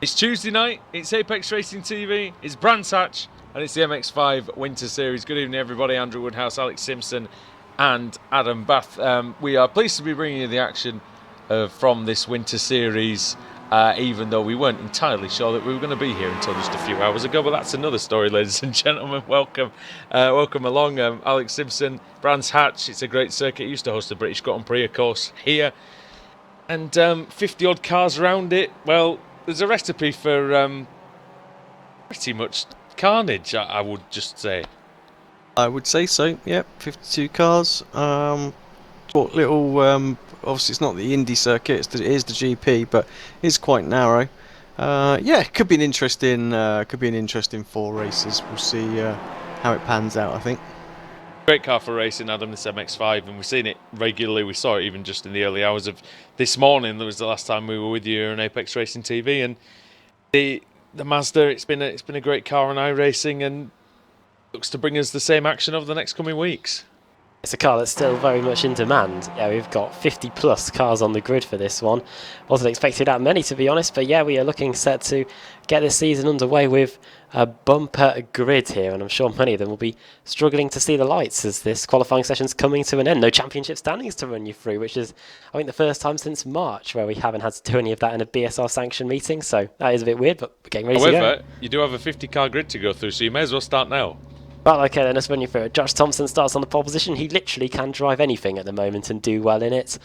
It's Tuesday night, it's Apex Racing TV, it's Brands Hatch, and it's the MX5 Winter Series. Good evening everybody, Andrew Woodhouse, Alex Simpson and Adam Bath. We are pleased to be bringing you the action from this Winter Series, even though we weren't entirely sure that we were going to be here until just a few hours ago, but that's another story, ladies and gentlemen. Welcome along, Alex Simpson, Brands Hatch. It's a great circuit. It used to host the British Grand Prix, of course, here. And 50 odd cars around it. Well, there's a recipe for pretty much carnage, I would just say. I would say so, yeah. 52 cars. Little, obviously it's not the Indy circuit, it is the GP, but it's quite narrow. Yeah, it could be an interesting 4 races. We'll see how it pans out, I think. Great car for racing, Adam, this MX5, and we've seen it regularly. We saw it even just in the early hours of this morning. That was the last time we were with you on Apex Racing TV, and the Mazda. It's been a great car on iRacing, and looks to bring us the same action over the next coming weeks. It's a car that's still very much in demand. Yeah, we've got 50 plus cars on the grid for this one. Wasn't expecting that many, to be honest, but yeah, we are looking set to get this season underway with a bumper grid here, and I'm sure many of them will be struggling to see the lights as this qualifying session's coming to an end. No championship standings to run you through, which is, I think, the first time since March where we haven't had to do any of that in a BSR sanctioned meeting, so that is a bit weird, but we're getting ready to go. However, you do have a 50 car grid to go through, so you may as well start now. Well, okay, then let's run you through it. Josh Thompson starts on the pole position. He literally can drive anything at the moment and do well in it.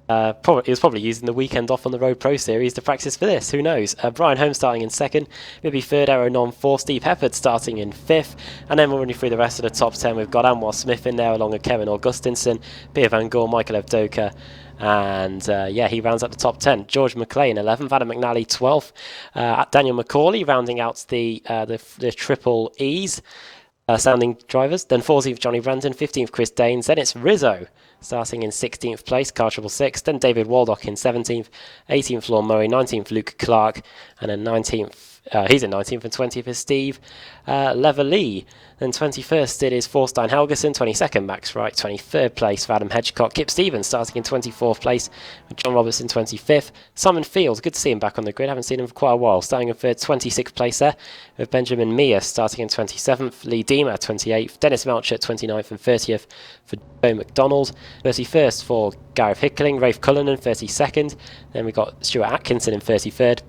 He was probably using the weekend off on the Road Pro Series to practice for this. Who knows? Brian Holmes starting in second. Maybe third, Aeronom 4. Steve Heppard starting in 5th. And then we'll run you through the rest of the top 10. We've got Anwar Smith in there along with Kevin Augustinson, Pierre Van Gore, Michael Evdoka. And yeah, he rounds up the top 10. George McLean 11th, Adam McNally 12th. Daniel McCauley rounding out the triple E's. Sounding drivers. Then 14th Johnny Brandon, 15th Chris Danes. Then it's Rizzo starting in 16th place, car triple 6. Then David Waldock in 17th, 18th Lorne Murray, 19th Luke Clark, and then 19th. He's in 19th, and 20th is Steve Leverlee. Then 21st it is Forstein Helgeson, 22nd Max Wright, 23rd place for Adam Hedgecock. Kip Stevens starting in 24th place, with John Robertson 25th. Simon Fields, good to see him back on the grid, haven't seen him for quite a while, starting in 26th place there, with Benjamin Mia starting in 27th, Lee Deemer 28th, Dennis Melcher 29th and 30th for Joe McDonald, 31st for Gareth Hickling, Rafe Cullinan 32nd, then we've got Stuart Atkinson in 33rd,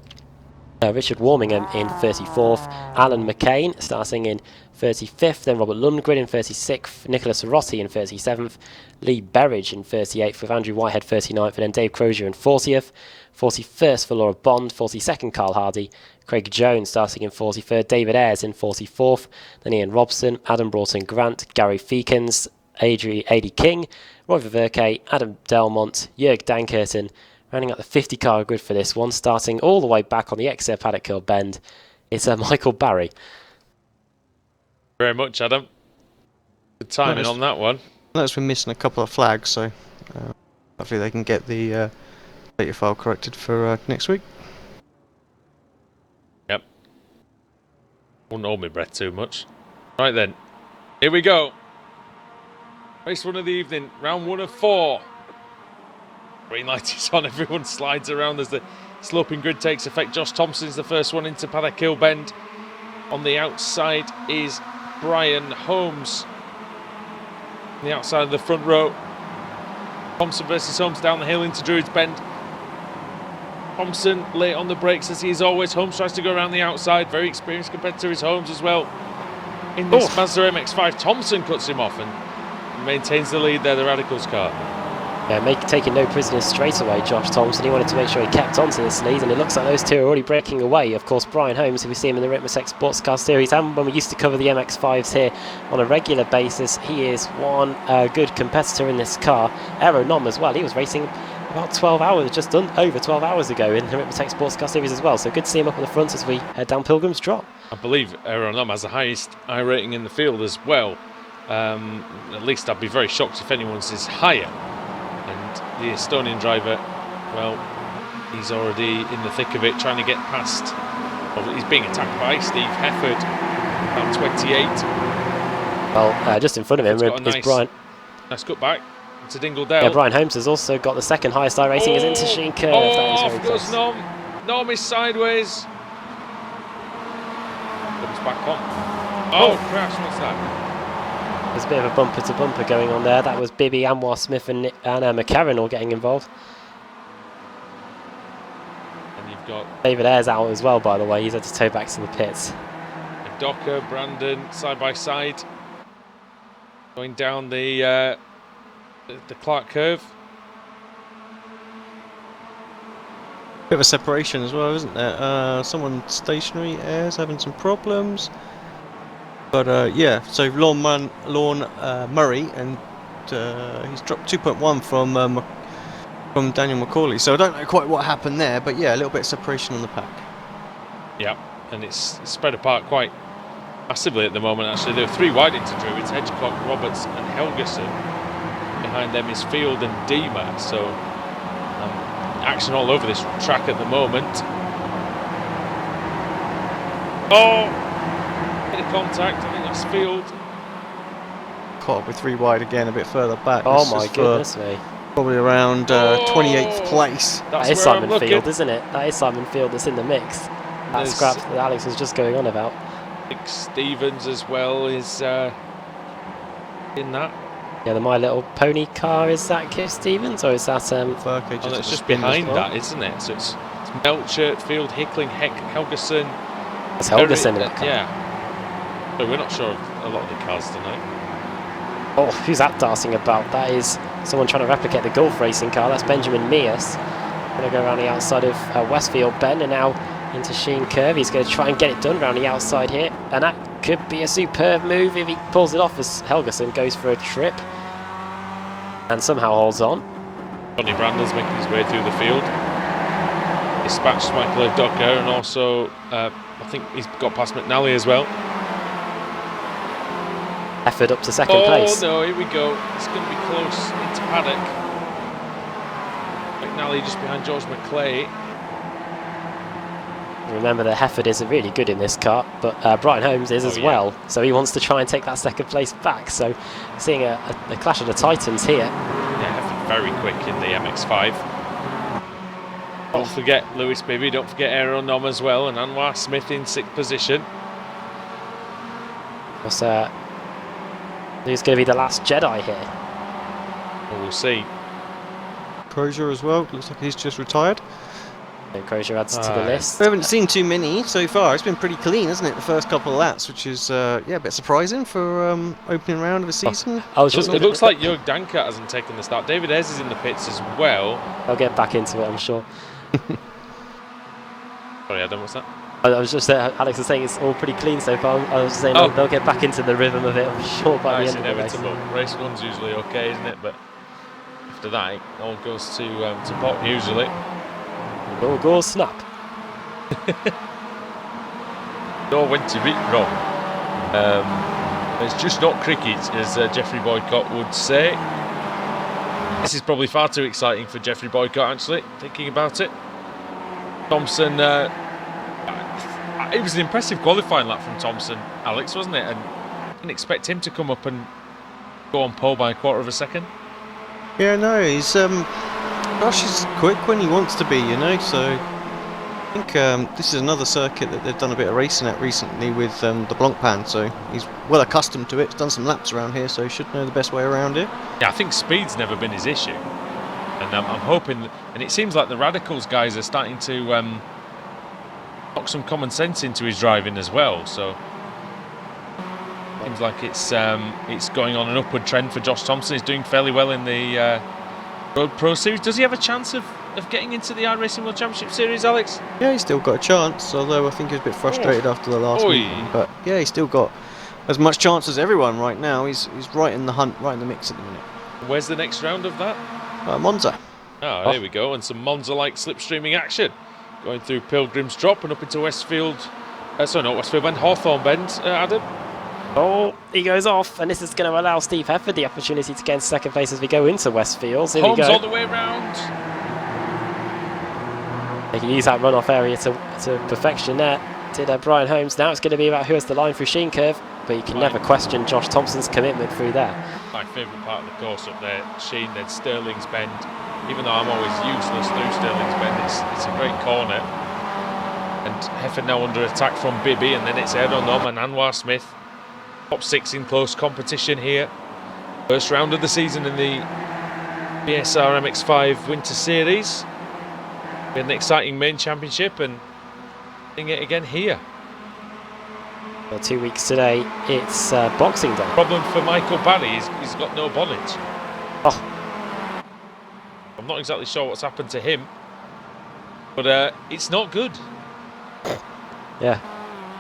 Richard Warmingham in 34th, Alan McCain starting in 35th, then Robert Lundgren in 36th, Nicholas Rossi in 37th, Lee Berridge in 38th, with Andrew Whitehead 39th, and then Dave Crozier in 40th, 41st for Laura Bond, 42nd Carl Hardy, Craig Jones starting in 43rd, David Ayres in 44th, then Ian Robson, Adam Broughton Grant, Gary Feekins, Adi King, Roy Verke, Adam Delmont, Jörg Dankirten, rounding out the 50 car grid for this one, starting all the way back on the exit Paddock Hill Bend. It's Michael Barry. Very much, Adam. Good timing on that one. Notice we're missing a couple of flags, so hopefully they can get the data file corrected for next week. Yep. Wouldn't hold my breath too much. Right then, here we go. Race 1 of the evening, round 1 of 4. Green light is on, everyone slides around as the sloping grid takes effect. Josh Thompson's the first one into Paddock Hill Bend. On the outside is Brian Holmes. On the outside of the front row. Thompson versus Holmes down the hill into Druids Bend. Thompson late on the brakes as he is always. Holmes tries to go around the outside. Very experienced competitor is Holmes as well. In this Mazda MX5, Thompson cuts him off and maintains the lead there, the Radicals car. Yeah, taking no prisoners straight away, Josh Thompson. He wanted to make sure he kept on to this lead, and it looks like those two are already breaking away. Of course, Brian Holmes, who we see him in the Ritmatech Sports Car Series, and when we used to cover the MX5s here on a regular basis, he is one good competitor in this car. Aeronom as well. He was racing about 12 hours, just done over 12 hours ago in the Ritmatech Sports Car Series as well. So good to see him up at the front as we head down Pilgrim's Drop. I believe Aeronom has the highest I rating in the field as well. At least I'd be very shocked if anyone's is higher. And the Estonian driver, well, he's already in the thick of it, trying to get past. Well, he's being attacked by Steve Hefford, about 28. Well, just in front of him is Brian. Nice cut back to Dingledale. Yeah, Brian Holmes has also got the second highest iRacing as into Sheen Curve. Off goes Norm. Norm is sideways. back on. Oh, crash, what's that? There's a bit of a bumper to bumper going on there. That was Bibby, Anwar Smith and McCarron all getting involved. And you've got David Ayres out as well, by the way. He's had to tow back to the pits. Docker, Brandon, side by side. Going down the Clark curve. Bit of a separation as well, isn't there? Someone stationary, Ayres having some problems. But yeah, so Lorne Murray, and he's dropped 2.1 from Daniel Macaulay. So I don't know quite what happened there, but yeah, a little bit of separation on the pack. Yeah, and it's spread apart quite massively at the moment. Actually, there are 3 wide into Druids: Hedgecock, Roberts, and Helgeson. Behind them is Field and Deemer. So action all over this track at the moment. Oh, bit of contact. I think that's Field. Caught up with 3 wide again, a bit further back. Oh This my is goodness me. probably around 28th place. That's That is where I'm Simon looking. Field, isn't it? That is Simon Field that's in the mix. That There's- scrap that Alex was just going on about. Nick Stevens as well is in that. Yeah, the My Little Pony car, is that Kip Stevens or is that Furcade Oh, at it's the just spin as behind well. that, isn't it? So it's Melcher, Field, Hickling, Helgeson. it's Helgeson in Perry- that car? Yeah. But we're not sure of a lot of the cars tonight. Oh, who's that dancing about? That is someone trying to replicate the Gulf racing car. That's Benjamin Mears. Going to go around the outside of Westfield Bend and now into Sheen Curve. He's going to try and get it done around the outside here. And that could be a superb move if he pulls it off as Helgeson goes for a trip. And somehow holds on. Johnny Brandon's making his way through the field. Dispatched Michael O'Docker, and also I think he's got past McNally as well. Effort up to second place. Oh no, here we go. It's going to be close into paddock. McNally just behind George McClay. Remember that Hefford isn't really good in this car, but Brian Holmes is as yeah. well. So he wants to try and take that second place back. So seeing a clash of the Titans here. Yeah, Hefford very quick in the MX5. Don't forget Lewis Bibby, don't forget Aeronom as well, and Anwar Smith in 6th position. Who's going to be the last Jedi here? Well, we'll see. Crozier as well, looks like he's just retired. So Crozier adds to the list. We haven't seen too many so far. It's been pretty clean, hasn't it? The first couple of laps, which is yeah, a bit surprising for opening round of a season. I was just It looks like Jörg Dankert hasn't taken the start. David Ayres is in the pits as well. I'll get back into it, I'm sure. Sorry, Adam, what's that? I was just Alex was saying it's all pretty clean so far. I was saying they'll get back into the rhythm of it, I'm sure, by the It's end of the race. inevitable. Race 1's usually okay, isn't it? But after that, it all goes to pot usually. Go snap. Know when to be wrong. It's just not cricket, as Geoffrey Boycott would say. This is probably far too exciting for Geoffrey Boycott, actually, thinking about it. Thompson, it was an impressive qualifying lap from Thompson, Alex, wasn't it? And I didn't expect him to come up and go on pole by a quarter of a second. Yeah, no, he's Josh is quick when he wants to be, you know. So I think this is another circuit that they've done a bit of racing at recently with the Blancpain. So he's well accustomed to it. He's done some laps around here, so he should know the best way around it. Yeah, I think speed's never been his issue, and I'm hoping. And it seems like the Radicals guys are starting to knock some common sense into his driving as well. So seems like it's going on an upward trend for Josh Thompson. He's doing fairly well in the Road Pro Series. Does he have a chance of getting into the iRacing World Championship Series, Alex? Yeah, he's still got a chance. Although I think he was a bit frustrated after the last meeting. But yeah, he's still got as much chance as everyone right now. He's right in the hunt, right in the mix at the minute. Where's the next round of that? Monza. Oh, there we go, and some Monza-like slipstreaming action. Going through Pilgrim's Drop and up into Westfield. Sorry, not Westfield Bend, Hawthorne Bend, Adam. Oh, he goes off, and this is going to allow Steve Hefford the opportunity to get into second place as we go into Westfields. Here Holmes we go. all the way round. They can use that runoff area to perfection there. Did Brian Holmes. Now it's going to be about who has the line through Sheen Curve, but you can never question Josh Thompson's commitment through there. My favourite part of the course up there, Sheen, then Stirling's Bend. Even though I'm always useless through Stirling's Bend, it's a great corner. And Hefford now under attack from Bibby, and then it's Aaron Nom and Anwar Smith. Top 6 in close competition here. First round of the season in the BSR MX5 Winter Series. We had an exciting main championship and doing it again here. Well, 2 weeks today, it's Boxing Day. Problem for Michael Barry, he's got no bonnet. Oh, I'm not exactly sure what's happened to him, but it's not good. yeah.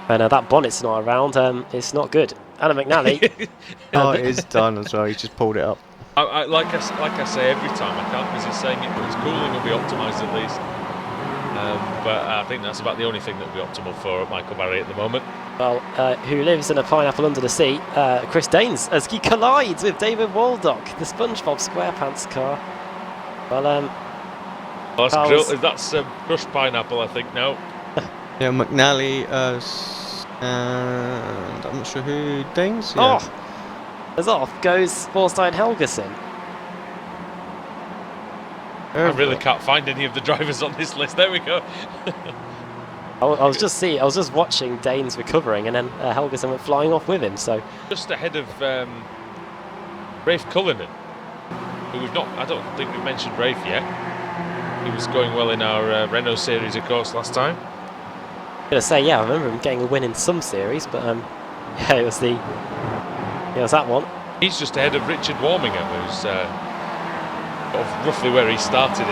And that bonnet's not around. It's not good. Adam McNally. Oh, it is done as well. He just pulled it up. Like I say every time, I can't resist saying it, but his cooling will be optimised at least. But I think that's about the only thing that will be optimal for Michael Barry at the moment. Well, who lives in a pineapple under the sea, Chris Daines, as he collides with David Waldock, the SpongeBob SquarePants car. Well, that's crushed pineapple, I think, now. Yeah, McNally, and I'm not sure who Danes. Yeah. Oh, as off goes Thorstein Helgeson. I really can't find any of the drivers on this list. There we go. I was just watching Danes recovering, and then Helgeson went flying off with him. So just ahead of Rafe Cullinan, who I don't think we've mentioned Rafe yet. He was going well in our Renault series, of course, last time. I'm gonna say, yeah, I remember him getting a win in some series, but yeah, it was that one. He's just ahead of Richard Warmingham, who's sort of roughly where he started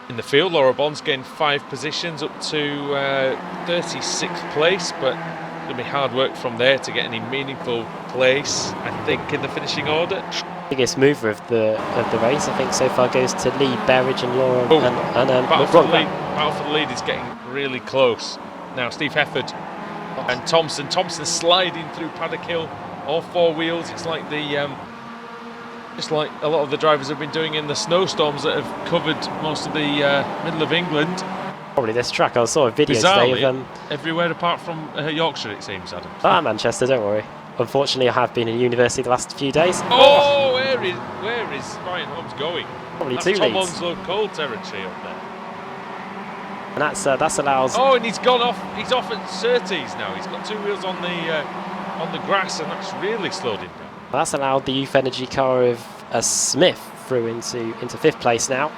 in the field. Laura Bond's gained 5 positions up to 36th place, but it'll be hard work from there to get any meaningful place, I think, in the finishing order. Biggest mover of the race, I think, so far goes to Lee Berridge and Laura and battle for the lead is getting really close now. Steve Hefford and Thompson sliding through Paddock Hill, all 4 wheels. It's like just like a lot of the drivers have been doing in the snowstorms that have covered most of the middle of England. Probably this track. I saw a video Bizarrely, today of everywhere apart from Yorkshire, it seems, Adam. Manchester, don't worry. Unfortunately, I have been in university the last few days. Oh, where is Ryan Holmes going? Probably That's 2 Tom leads. Onslow Coal territory up there. And that's allows. Oh, and he's gone off. He's off at Surtees now. He's got 2 wheels on the grass, and that's really slowed him down. That's allowed the Youth Energy car of Smith through into 5th place now.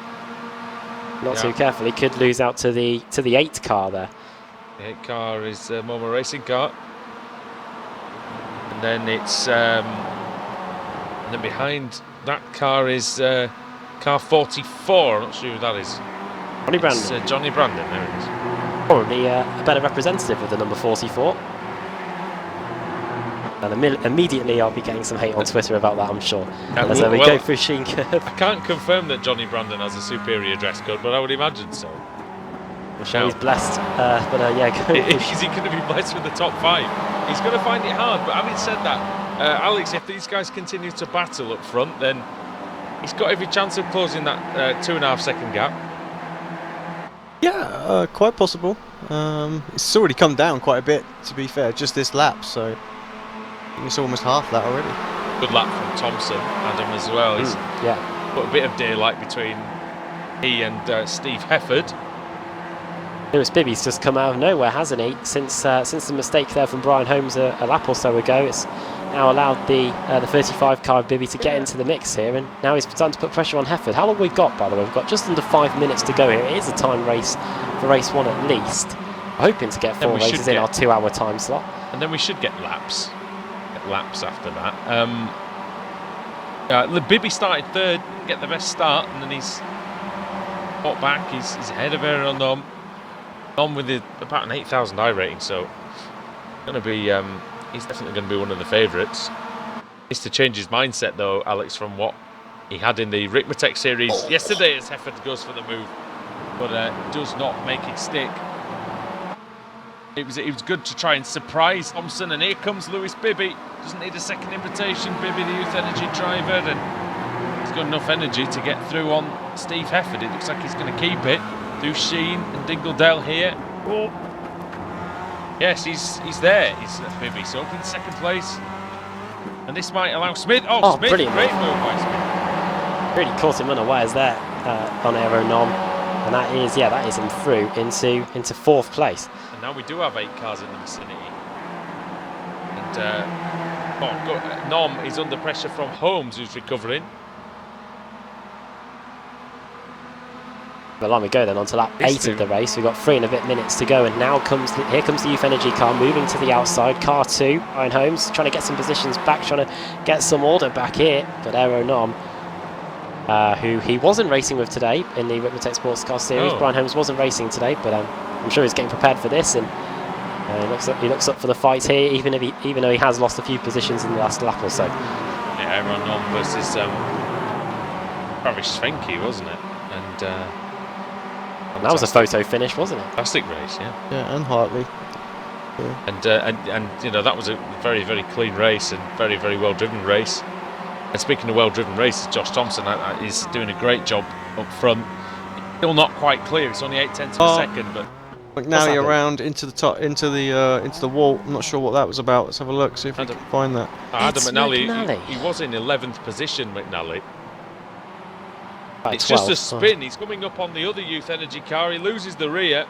Not too carefully, could lose out to the 8 car there. The 8 car is Momo Racing car, and then it's and then behind that car is car 44. I'm not sure who that is. Johnny Brandon. Johnny Brandon. There it is. Probably a better representative of the number 44. And immediately I'll be getting some hate on Twitter about that, I'm sure. As we go through Sheen Curve. I can't confirm that Johnny Brandon has a superior dress code, but I would imagine so. I'm sure he's blessed. Yeah. Is he going to be blessed with the top 5? He's going to find it hard, but having said that, Alex, if these guys continue to battle up front, then he's got every chance of closing that 2.5 second gap. Yeah, quite possible. It's already come down quite a bit, to be fair, just this lap, so I think it's almost half that already. Good lap from Thompson, Adam, as well. He's put a bit of daylight between he and Steve Hefford. Lewis Bibby's just come out of nowhere, hasn't he? Since the mistake there from Brian Holmes a lap or so ago, it's now allowed the 35 car of Bibby to get into the mix here, and now he's starting to put pressure on Hefford. How long have we got, by the way? We've got just under 5 minutes to go here. It is a time race for race 1 at least. We're hoping to get 4 races in our 2-hour time slot. And then we should get laps. After that. Bibby started 3rd, get the best start, and then he's got back. He's ahead of Aaron Nom. On with about an 8,000 I rating, so going to be he's definitely going to be one of the favourites. Needs to change his mindset though, Alex, from what he had in the Rickmatech series yesterday as Hefford goes for the move, but does not make it stick. It was good to try and surprise Thompson, and here comes Lewis Bibby. Doesn't need a second invitation. Bibby, the Youth Energy driver, and he's got enough energy to get through on Steve Hefford. It looks like he's going to keep it through Sheen and Dingledale here. Oh. Yes, he's there. He's Bibby, so up in 2nd place, and this might allow Smith. Oh, Smith, brilliant great move by Smith. Really caught him unawares there on Aero Nom. And that is him through into 4th place. And now we do have 8 cars in the vicinity. And Nom is under pressure from Holmes, who's recovering. Well, on we go then on to lap 8 of the race. We've got 3 and a bit minutes to go, and now here comes the Youth Energy car moving to the outside. Car 2, Brian Holmes, trying to get some positions back, trying to get some order back here. But Aero Nom, who he wasn't racing with today in the Whitmore Sports Car Series. Brian Holmes wasn't racing today, but I'm sure he's getting prepared for this, and he looks up for the fight here, even though he has lost a few positions in the last lap or so. Yeah, Aero Nom versus Travis Svenke, wasn't it? And that was a photo finish, wasn't it? Fantastic race, yeah. Yeah, and Hartley. Yeah. And you know, that was a very, very clean race and very, very well driven race. And speaking of well driven races, Josh Thompson is doing a great job up front. Still not quite clear. It's only 8/10 of a second, but McNally around into the top, into the wall. I'm not sure what that was about. Let's have a look, see if we can find that. Adam McNally. He was in 11th position, McNally. It's 12. just a spin. He's coming up on the other Youth Energy car. He loses the rear.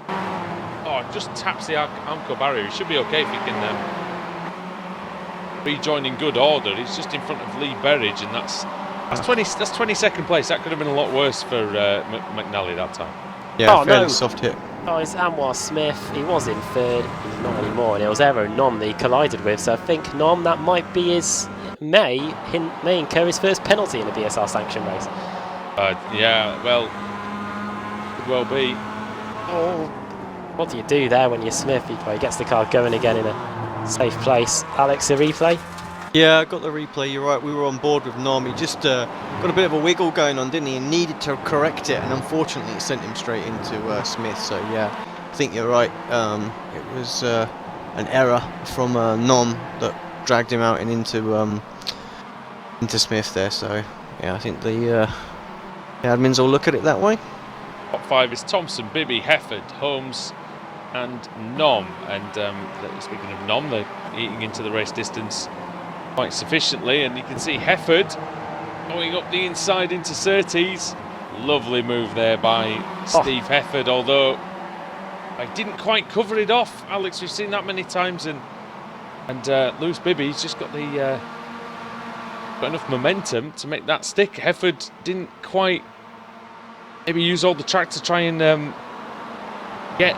Oh, just taps the Amco barrier. He should be okay if he can rejoin in good order. He's just in front of Lee Berridge, and that's 22nd place. That could have been a lot worse for McNally that time. Yeah, fairly soft hit. Oh, it's Anwar Smith. He was in 3rd. He's not anymore. And it was Aero Nom that he collided with. So I think Nom, that might be his... may incur his first penalty in a BSR sanction race. Yeah, well, could well be. Oh, what do you do there when you're Smith? He gets the car going again in a safe place. Alex, a replay? Yeah, I got the replay. You're right. We were on board with Nom. He just got a bit of a wiggle going on, didn't he? And needed to correct it, and unfortunately, it sent him straight into Smith. So yeah, I think you're right. It was an error from Nom that dragged him out and into Smith there. So yeah, I think the admins will look at it that way. Top 5 is Thompson, Bibby, Hefford, Holmes, and Nom. And speaking of Nom, they're eating into the race distance quite sufficiently, and you can see Hefford going up the inside into Surtees. Lovely move there by Steve Hefford, although I didn't quite cover it off. Alex, we've seen that many times, and Lewis Bibby's just got enough momentum to make that stick. Hefford didn't quite maybe use all the track to try and get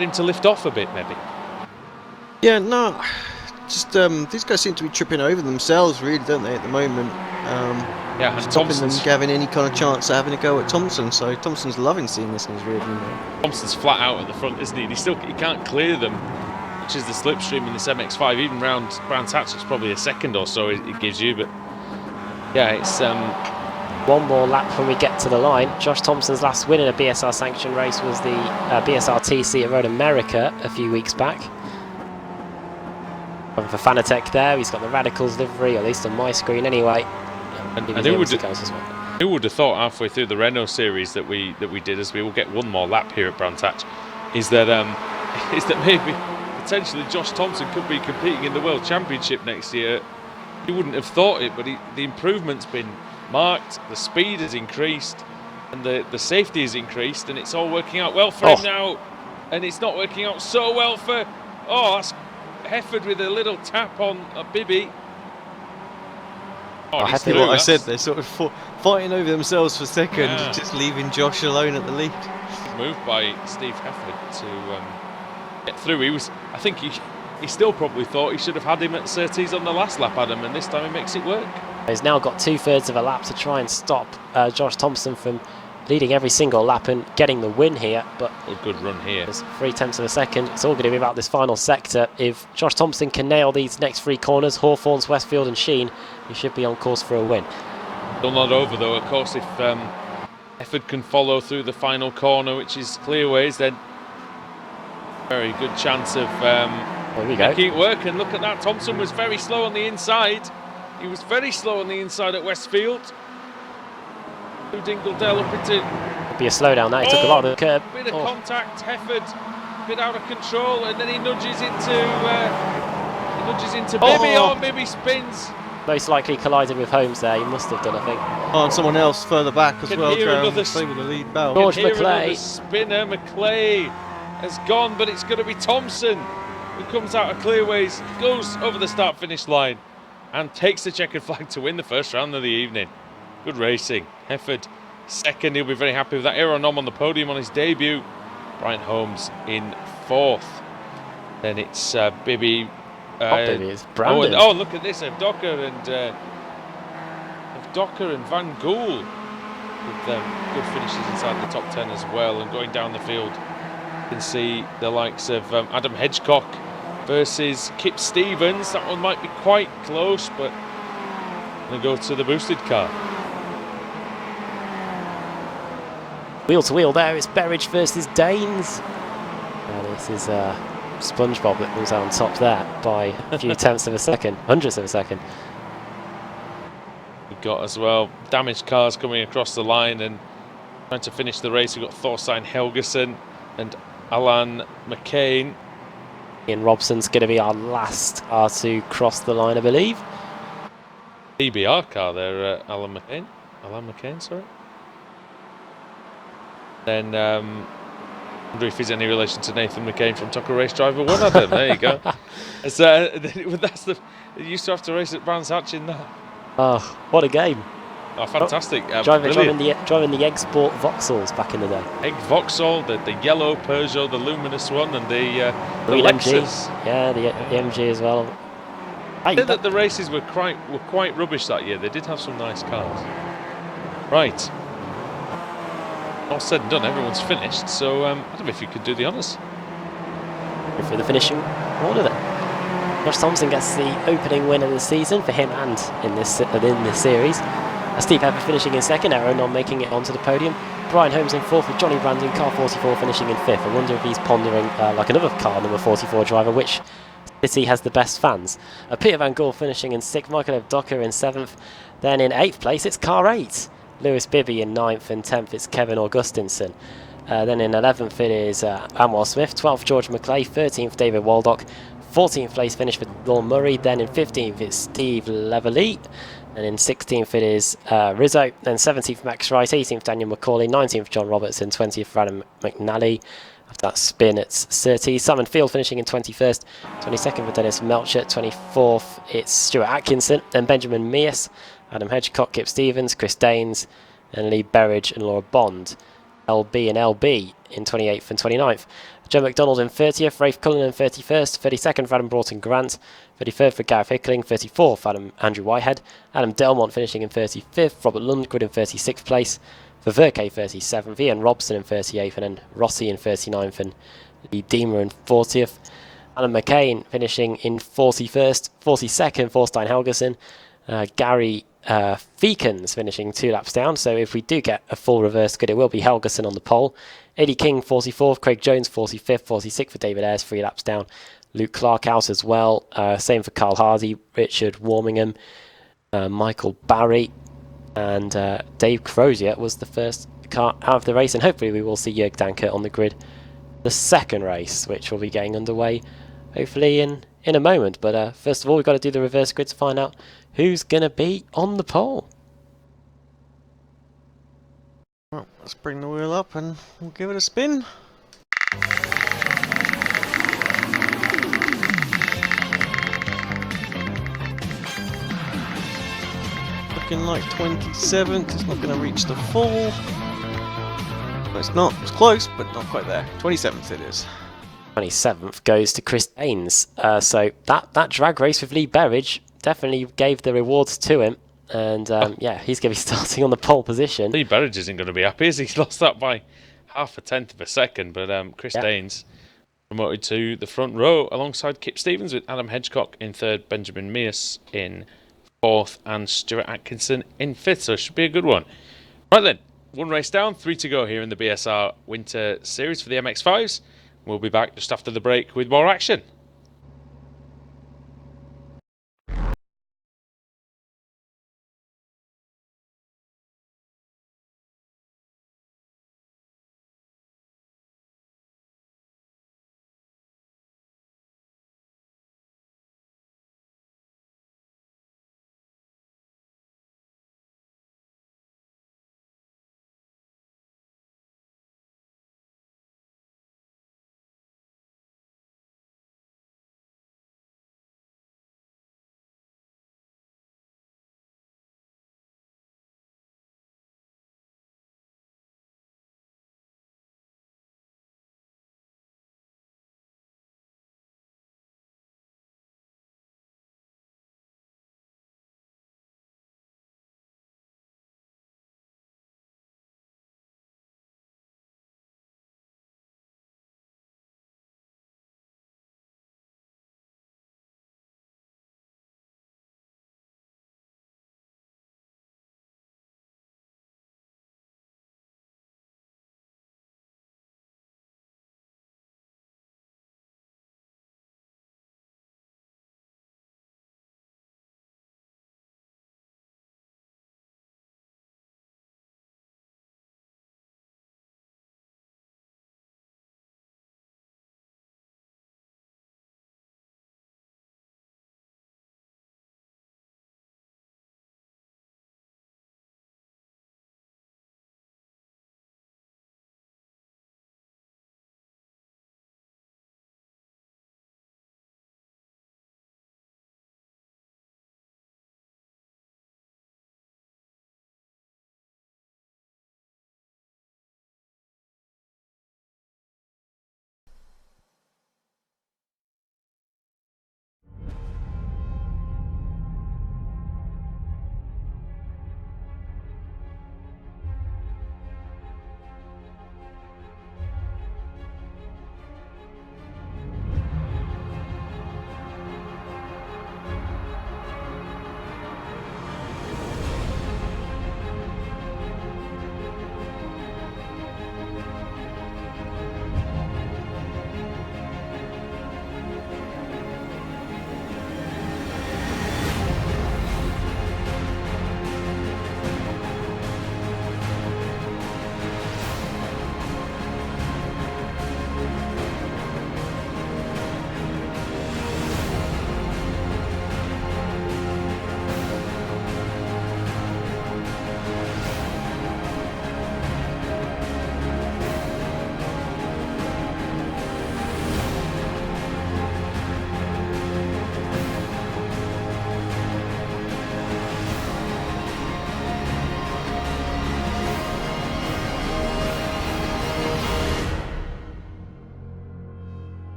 him to lift off a bit, maybe. Yeah, no, just these guys seem to be tripping over themselves, really, don't they, at the moment? Yeah, and stopping them Thompson's having any kind of chance at having a go at Thompson. So Thompson's loving seeing this in his rear view mirror. Thompson's flat out at the front, isn't he? He can't clear them, which is the slipstream in this MX5. Even round Brands Hatch, it's probably a second or so it gives you, but yeah, it's one more lap when we get to the line. Josh Thompson's last win in a BSR sanction race was the BSR TC at Road America a few weeks back. For Fanatec there, he's got the Radicals livery, at least on my screen anyway. And who would have thought halfway through the Renault series that we did, as we will get one more lap here at Brands Hatch, is that maybe potentially Josh Thompson could be competing in the World Championship next year. You wouldn't have thought it, but the improvement's been marked, the speed has increased, and the safety has increased, and it's all working out well for him now. And it's not working out so well for that's Hefford with a little tap on Bibby. I think what I said, they're sort of fighting over themselves for second, just leaving Josh alone at the lead. Move by Steve Hefford to get through. I think he still probably thought he should have had him at Surtees on the last lap, Adam, and this time he makes it work. He's now got 2/3 of a lap to try and stop Josh Thompson from leading every single lap and getting the win here. But a good run here. There's 0.3 of a second. It's all going to be about this final sector. If Josh Thompson can nail these next 3 corners, Hawthorns, Westfield and Sheen, he should be on course for a win. Still not over though, of course. If Hefford can follow through the final corner, which is Clearways, then very good chance of making it work. And look at that, Thompson was very slow on the inside. He was very slow on the inside at Westfield. Dingledale up into... It'd be a slowdown now, he took a lot of the curb. Bit of contact, Hefford, bit out of control, and then he nudges into Bibby. Bibby spins. most likely collided with Holmes there. He must have done, I think. Oh, and someone else further back as Can well, hear going another play with the lead belt. George Here McClay. another spinner. McClay has gone, but it's going to be Thompson who comes out of clearways, goes over the start-finish line, and takes the checkered flag to win the first round of the evening. Good racing. Hefford second. He'll be very happy with that. Aaron Nom on the podium on his debut. Brian Holmes in fourth. Then it's Bibby. Bibby is Brandon. Oh, look at this. Docker and Van Gool with good finishes inside the top 10 as well. And going down the field, you can see the likes of Adam Hedgecock versus Kip Stevens. That one might be quite close, but I'm going to go to the boosted car. Wheel to wheel there, it's Berridge versus Danes. And this is SpongeBob that comes out on top there by a few tenths of a second, hundredths of a second. We've got as well damaged cars coming across the line and trying to finish the race. We've got Thorstein Helgeson and Alan McCain. Ian Robson's going to be our last car to cross the line, I believe. PBR car there, Alan McCain, sorry. Then I wonder if he's any relation to Nathan McCain from Tucker Race Driver 1, Adam. There you go. That's it used to have to race at Brands Hatch in that. Oh, what a game. Oh, fantastic. Driving the Egg Sport Vauxhalls back in the day. Egg Vauxhall, the yellow Peugeot, the luminous one, and the Lexus. MG. Yeah, the MG as well. I think that the races were quite rubbish that year. They did have some nice cars. Right. All said and done, everyone's finished. So I don't know if you could do the honours. For the finishing order then. Josh Thompson gets the opening win of the season for him and in this series. Steve Pepper finishing in second, Aaron Nom making it onto the podium. Brian Holmes in fourth with Johnny Brandon, car 44, finishing in fifth. I wonder if he's pondering, like another car number 44 driver, which city has the best fans. Peter Van Gool finishing in sixth, Michael Docker in seventh. Then in eighth place, it's car 8. Lewis Bibby in 9th, and 10th it's Kevin Augustinson. Then in 11th it is Anwar Smith, 12th George McClay, 13th David Waldock, 14th place finish for Lorne Murray. Then in 15th it's Steve Leverly, and in 16th it is Rizzo. Then 17th Max Wright, 18th Daniel McCauley, 19th John Robertson, 20th Adam McNally. After that spin it's 30. Simon Field finishing in 21st, 22nd for Dennis Melcher, 24th it's Stuart Atkinson, then Benjamin Mears, Adam Hedgecock, Kip Stevens, Chris Daines, and Lee Berridge and Laura Bond. LB and LB in 28th and 29th. Joe McDonald in 30th, Rafe Cullen in 31st, 32nd for Adam Broughton Grant, 33rd for Gareth Hickling, 34th for Andrew Whitehead, Adam Delmont finishing in 35th, Robert Lundgren in 36th place, for Verke 37th, Ian Robson in 38th, and then Rossi in 39th, and Lee Deemer in 40th. Alan McCain finishing in 41st, 42nd, Thorstein Helgeson, Gary Feekens finishing 2 laps down, so if we do get a full reverse grid, it will be Helgeson on the pole. Eddie King 44th, Craig Jones 45th, 46th for David Ayres, 3 laps down. Luke Clark out as well, same for Carl Hardy, Richard Warmingham, Michael Barry, and Dave Crozier was the first car out of the race, and hopefully we will see Jörg Danker on the grid the second race, which will be getting underway hopefully in a moment. But first of all, we've got to do the reverse grid to find out who's going to be on the pole. Well, let's bring the wheel up and we'll give it a spin. Looking like 27th, it's not going to reach the full. No, it's not, it's close, but not quite there. 27th it is. 27th goes to Chris Daines. So that drag race with Lee Berridge definitely gave the rewards to him. And yeah, he's going to be starting on the pole position. Lee Berridge isn't going to be happy, as he's lost that by half a tenth of a second. But Chris Daines promoted to the front row alongside Kip Stevens, with Adam Hedgecock in third, Benjamin Mears in fourth, and Stuart Atkinson in fifth. So it should be a good one. Right then, one race down, 3 to go here in the BSR Winter Series for the MX5s. We'll be back just after the break with more action.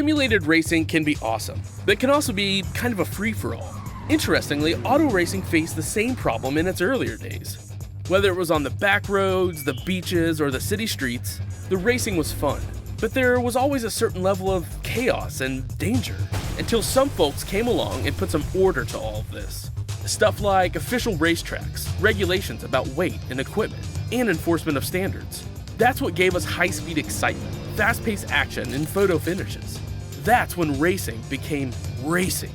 Simulated racing can be awesome, but it can also be kind of a free-for-all. Interestingly, auto racing faced the same problem in its earlier days. Whether it was on the back roads, the beaches, or the city streets, the racing was fun. But there was always a certain level of chaos and danger, until some folks came along and put some order to all of this. Stuff like official racetracks, regulations about weight and equipment, and enforcement of standards. That's what gave us high-speed excitement, fast-paced action, and photo finishes. That's when racing became racing.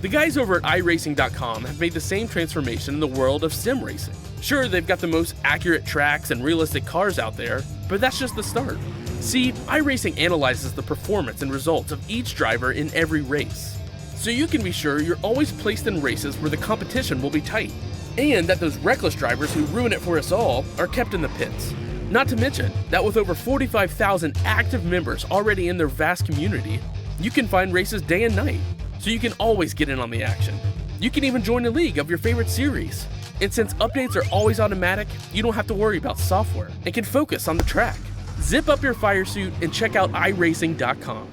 The guys over at iRacing.com have made the same transformation in the world of sim racing. Sure, they've got the most accurate tracks and realistic cars out there, but that's just the start. See, iRacing analyzes the performance and results of each driver in every race, so you can be sure you're always placed in races where the competition will be tight, and that those reckless drivers who ruin it for us all are kept in the pits. Not to mention that with over 45,000 active members already in their vast community, you can find races day and night, so you can always get in on the action. You can even join a league of your favorite series. And since updates are always automatic, you don't have to worry about software and can focus on the track. Zip up your fire suit and check out iRacing.com.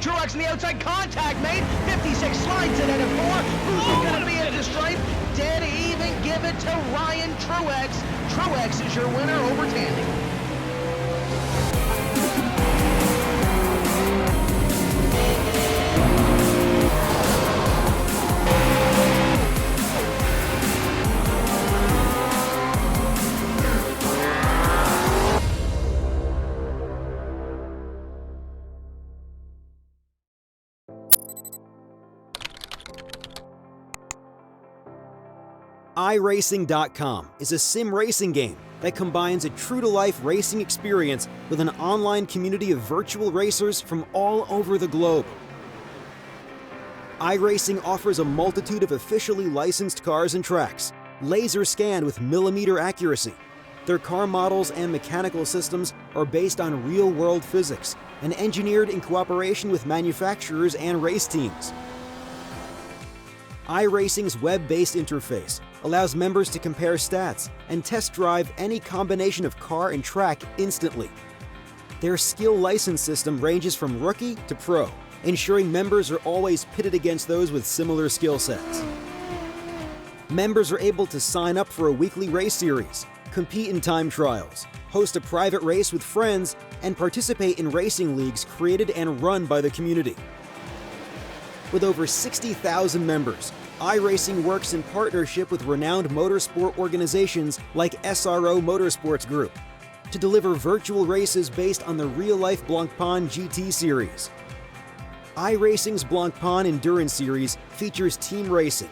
Truex in the outside, contact made. 56 slides it into 4. Who's going to be at the stripe? Dead even, give it to Ryan Truex. Truex is your winner over Tandy. iRacing.com is a sim racing game that combines a true-to-life racing experience with an online community of virtual racers from all over the globe. iRacing offers a multitude of officially licensed cars and tracks, laser scanned with millimeter accuracy. Their car models and mechanical systems are based on real-world physics and engineered in cooperation with manufacturers and race teams. iRacing's web-based interface allows members to compare stats and test drive any combination of car and track instantly. Their skill license system ranges from rookie to pro, ensuring members are always pitted against those with similar skill sets. Members are able to sign up for a weekly race series, compete in time trials, host a private race with friends, and participate in racing leagues created and run by the community. With over 60,000 members, iRacing works in partnership with renowned motorsport organizations like SRO Motorsports Group to deliver virtual races based on the real-life Blancpain GT series. iRacing's Blancpain Endurance Series features team racing,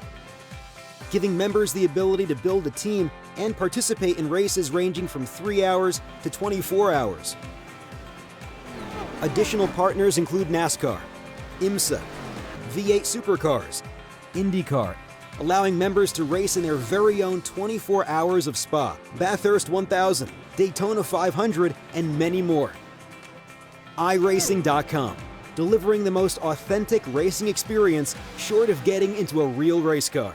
giving members the ability to build a team and participate in races ranging from 3 hours to 24 hours. Additional partners include NASCAR, IMSA, V8 Supercars, IndyCar, allowing members to race in their very own 24 hours of Spa, Bathurst 1000, Daytona 500, and many more. iRacing.com, delivering the most authentic racing experience short of getting into a real race car.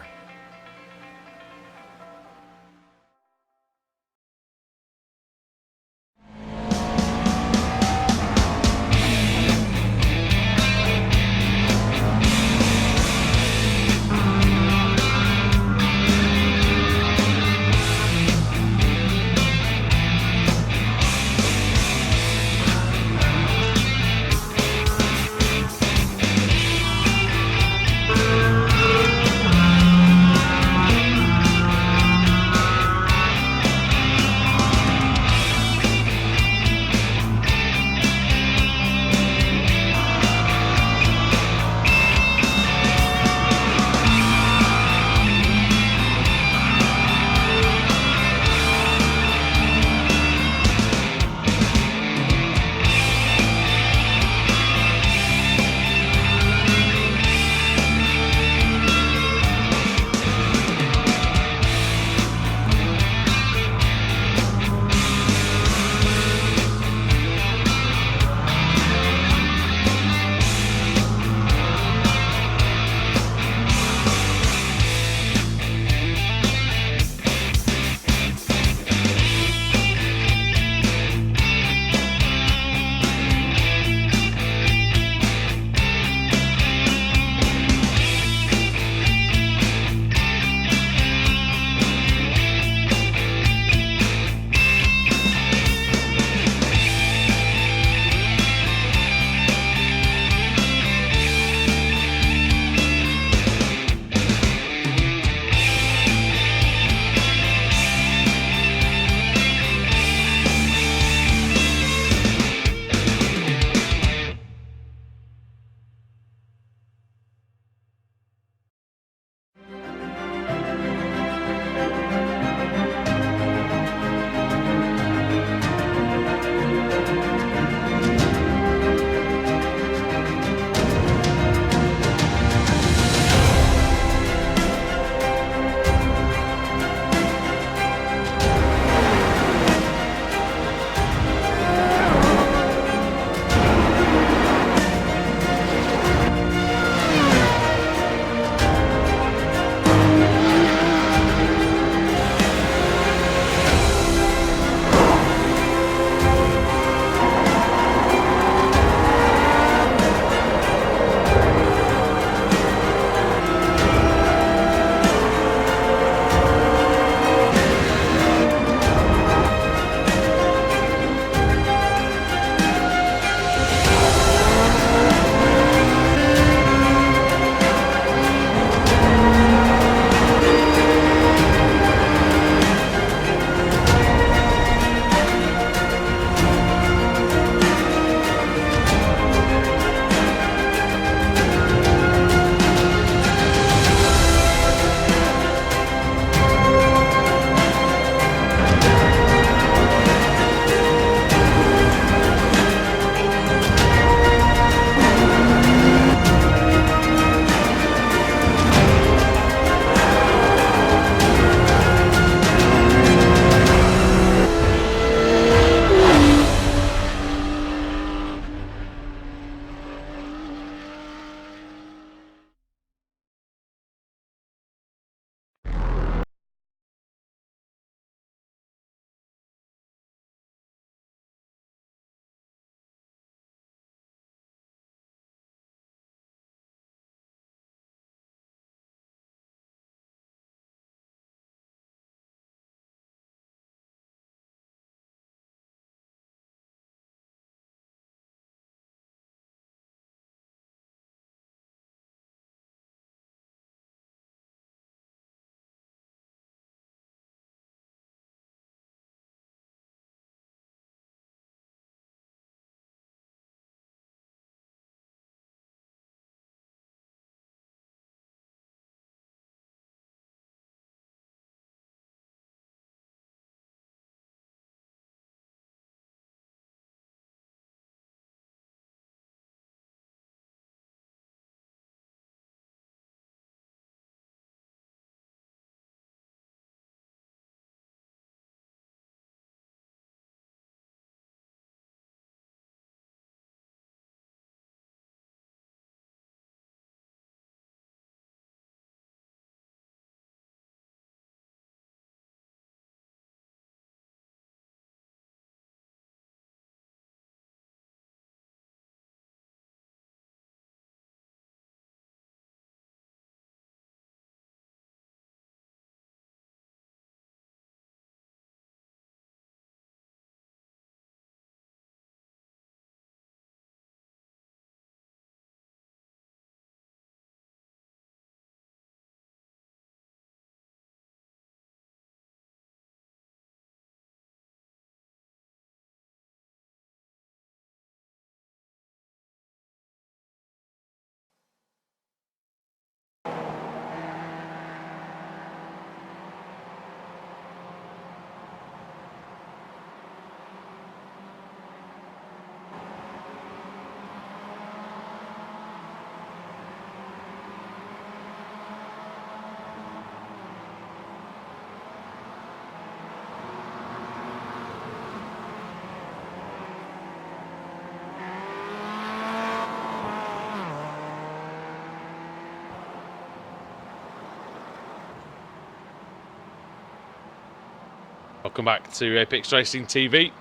Welcome back to Apex Racing TV.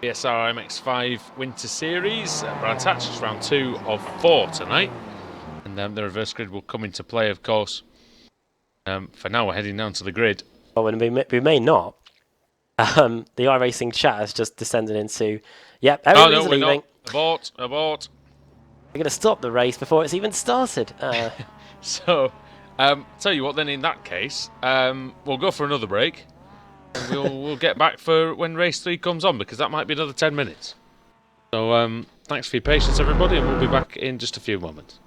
BSR MX5 Winter Series. Brands Hatch, it's round 2 of 4 tonight. And the reverse grid will come into play, of course. For now, we're heading down to the grid. Oh, and we may not. The iRacing chat has just descended into, yep, everybody's we're leaving. Not. Abort. We're going to stop the race before it's even started. So, tell you what then, in that case, we'll go for another break. And we'll get back for when race 3 comes on, because that might be another 10 minutes. So, thanks for your patience, everybody, and we'll be back in just a few moments.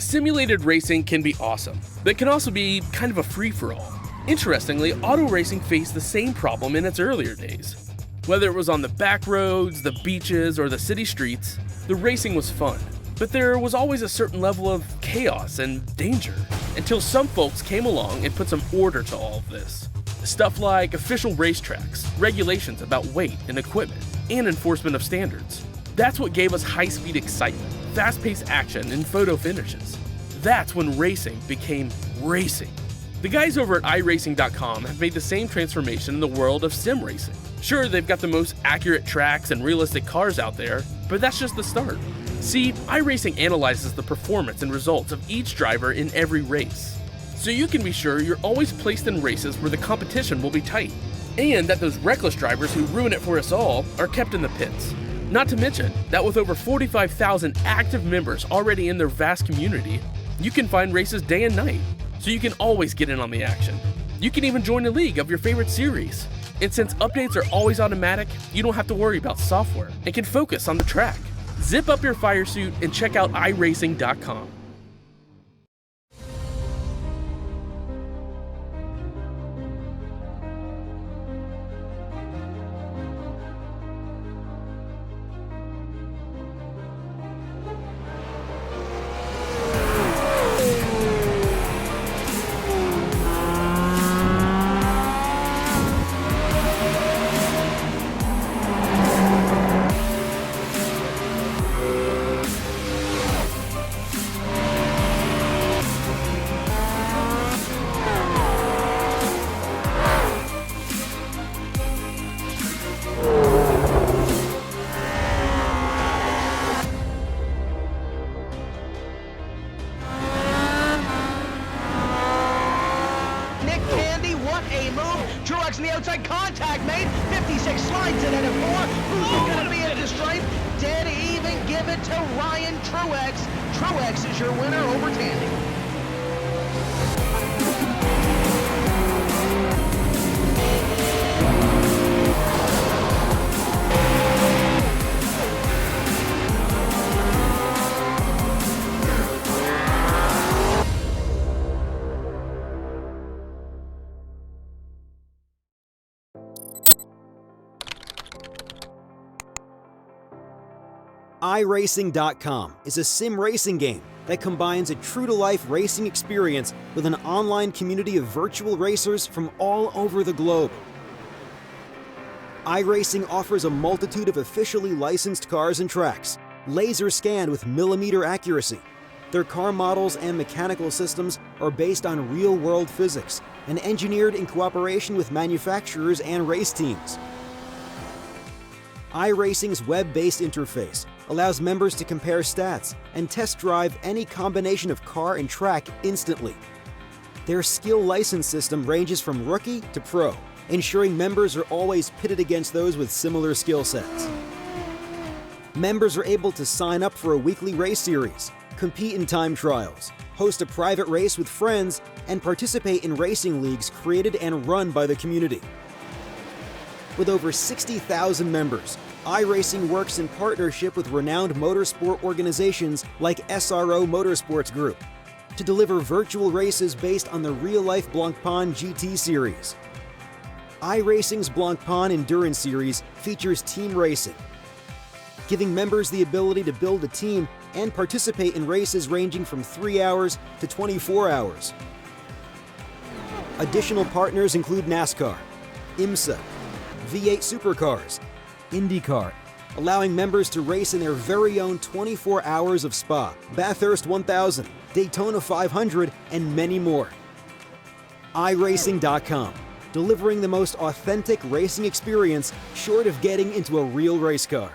Simulated racing can be awesome, but it can also be kind of a free-for-all. Interestingly, auto racing faced the same problem in its earlier days. Whether it was on the back roads, the beaches, or the city streets, the racing was fun. But there was always a certain level of chaos and danger, until some folks came along and put some order to all of this. Stuff like official racetracks, regulations about weight and equipment, and enforcement of standards. That's what gave us high-speed excitement, fast-paced action, and photo finishes. That's when racing became racing. The guys over at iRacing.com have made the same transformation in the world of sim racing. Sure, they've got the most accurate tracks and realistic cars out there, but that's just the start. See, iRacing analyzes the performance and results of each driver in every race, so you can be sure you're always placed in races where the competition will be tight, and that those reckless drivers who ruin it for us all are kept in the pits. Not to mention that with over 45,000 active members already in their vast community, you can find races day and night, so you can always get in on the action. You can even join a league of your favorite series, and since updates are always automatic, you don't have to worry about software and can focus on the track. Zip up your fire suit and check out iRacing.com. Truex in the outside, contact made. 56 slides it at a 4. Who's going to be at the stripe? Dead even, give it to Ryan Truex. Truex is your winner over Tandy. iRacing.com is a sim racing game that combines a true-to-life racing experience with an online community of virtual racers from all over the globe. iRacing offers a multitude of officially licensed cars and tracks, laser scanned with millimeter accuracy. Their car models and mechanical systems are based on real-world physics and engineered in cooperation with manufacturers and race teams. iRacing's web-based interface allows members to compare stats and test drive any combination of car and track instantly. Their skill license system ranges from rookie to pro, ensuring members are always pitted against those with similar skill sets. Members are able to sign up for a weekly race series, compete in time trials, host a private race with friends, and participate in racing leagues created and run by the community. With over 60,000 members, iRacing works in partnership with renowned motorsport organizations like SRO Motorsports Group to deliver virtual races based on the real-life Blancpain GT series. iRacing's Blancpain Endurance Series features team racing, giving members the ability to build a team and participate in races ranging from 3 hours to 24 hours. Additional partners include NASCAR, IMSA, V8 Supercars, IndyCar, allowing members to race in their very own 24 hours of Spa, Bathurst 1000, Daytona 500, and many more. iRacing.com, delivering the most authentic racing experience short of getting into a real race car.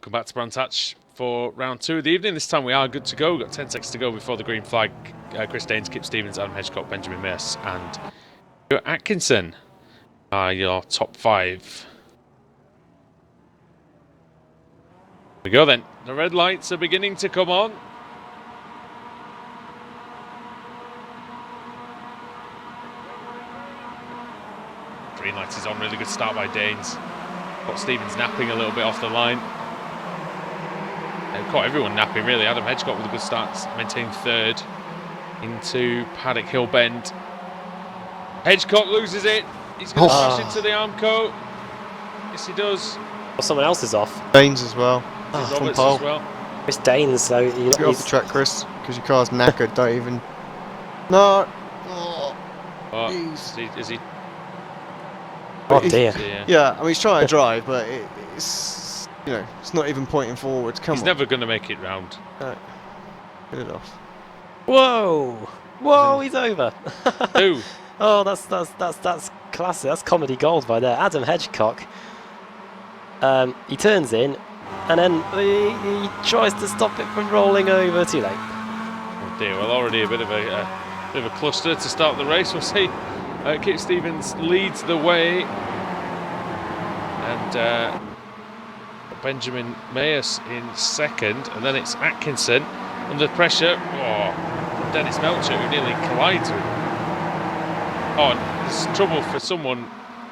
Welcome back to Brands Hatch for round 2 of the evening. This time we are good to go. We've got 10 seconds to go before the green flag. Chris Daines, Kip Stevens, Adam Hedgecock, Benjamin Mace and Stuart Atkinson are your top 5. Here we go then. The red lights are beginning to come on. Green light is on. Really good start by Daines. Got Stevens napping a little bit off the line. Caught everyone napping really. Adam Hedgecock with a good start, maintaining 3rd into Paddock Hill Bend. Hedgecock loses it. He's going to crash into the Armco. Yes, he does. Well, someone else is off. Daines as well. Roberts as well. Chris Daines, though. Get off the track, Chris, because your car's knackered. Don't even. No. Oh, is he? Oh dear. Yeah, I mean he's trying to drive, but it's it's not even pointing forward. He's never going to make it round. Right. Get it off. Whoa! He's over. Who? Oh, that's classic. That's comedy gold by there. Adam Hedgecock. He turns in, and then he tries to stop it from rolling over. Too late. Oh dear. Well, already a bit of a cluster to start the race. We'll see. Kip Stevens leads the way, and Benjamin Mace in 2nd, and then it's Atkinson under pressure. Oh, Dennis Melcher who nearly collides with him. Oh, there's trouble for someone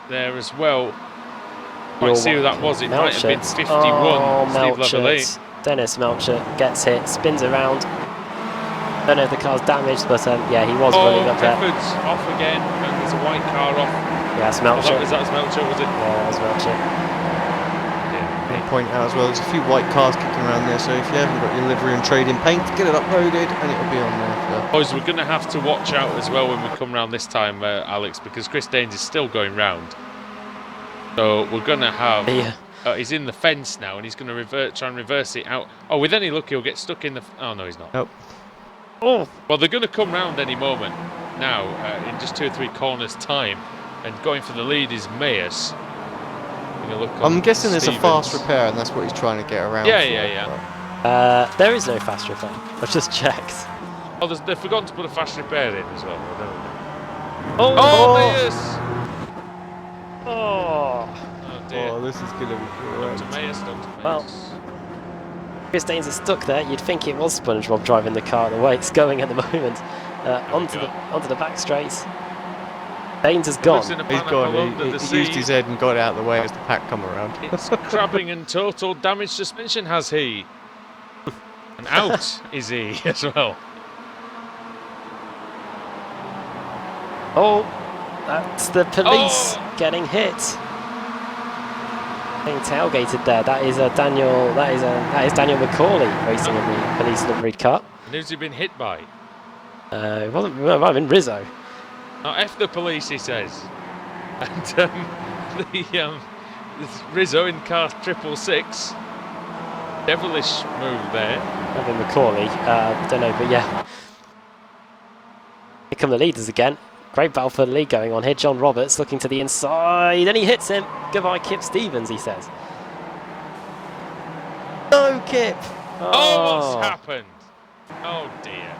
there as well. Might see who that was. It might have been 51. Oh, Steve Melcher. Dennis Melcher gets hit, spins around. Don't know if the car's damaged, but yeah, he was running up there. Clifford's off again, and there's a white car off. Yeah, it's Melcher. Is that Melcher, was it? Yeah, that was Melcher. Yeah. Point out as well, there's a few white cars kicking around there, so if you haven't got your livery and trading paint, get it uploaded and it'll be on there. Boys, we're going to have to watch out as well when we come round this time, Alex, because Chris Daines is still going round. So we're going to have... he's in the fence now, and he's going to try and reverse it out. Oh, with any luck, he'll get stuck in the... Oh, no, he's not. Nope. Oh, well, they're going to come round any moment now, in just 2 or 3 corners' time, and going for the lead is Mace. I'm guessing there's a fast repair, and that's what he's trying to get around. Yeah. There is no fast repair. I've just checked. Oh, they've forgotten to put a fast repair in as well. Mace! Oh dear. Oh, this is going to be great. Dr. Mace. Well, Chris Daines is stuck there. You'd think it was SpongeBob driving the car the way it's going at the moment. Onto the back straights. Daines has gone. He's gone. He used his head and got out of the way as the pack come around. It's crabbing and total damage suspension has he. And out is he as well. Oh, that's the police getting hit. Being tailgated there. That is Daniel. That is Daniel McCauley racing in the police liveried car. And who's he been hit by? It wasn't. It might have been Rizzo. Now, F the police, he says. And this Rizzo in car 666. Devilish move there. Might have been Macaulay. Don't know, but yeah. Here come the leaders again. Great battle for the lead going on here. John Roberts looking to the inside, and he hits him. Goodbye, Kip Stevens, he says. No, Kip. Oh, what's happened? Oh dear.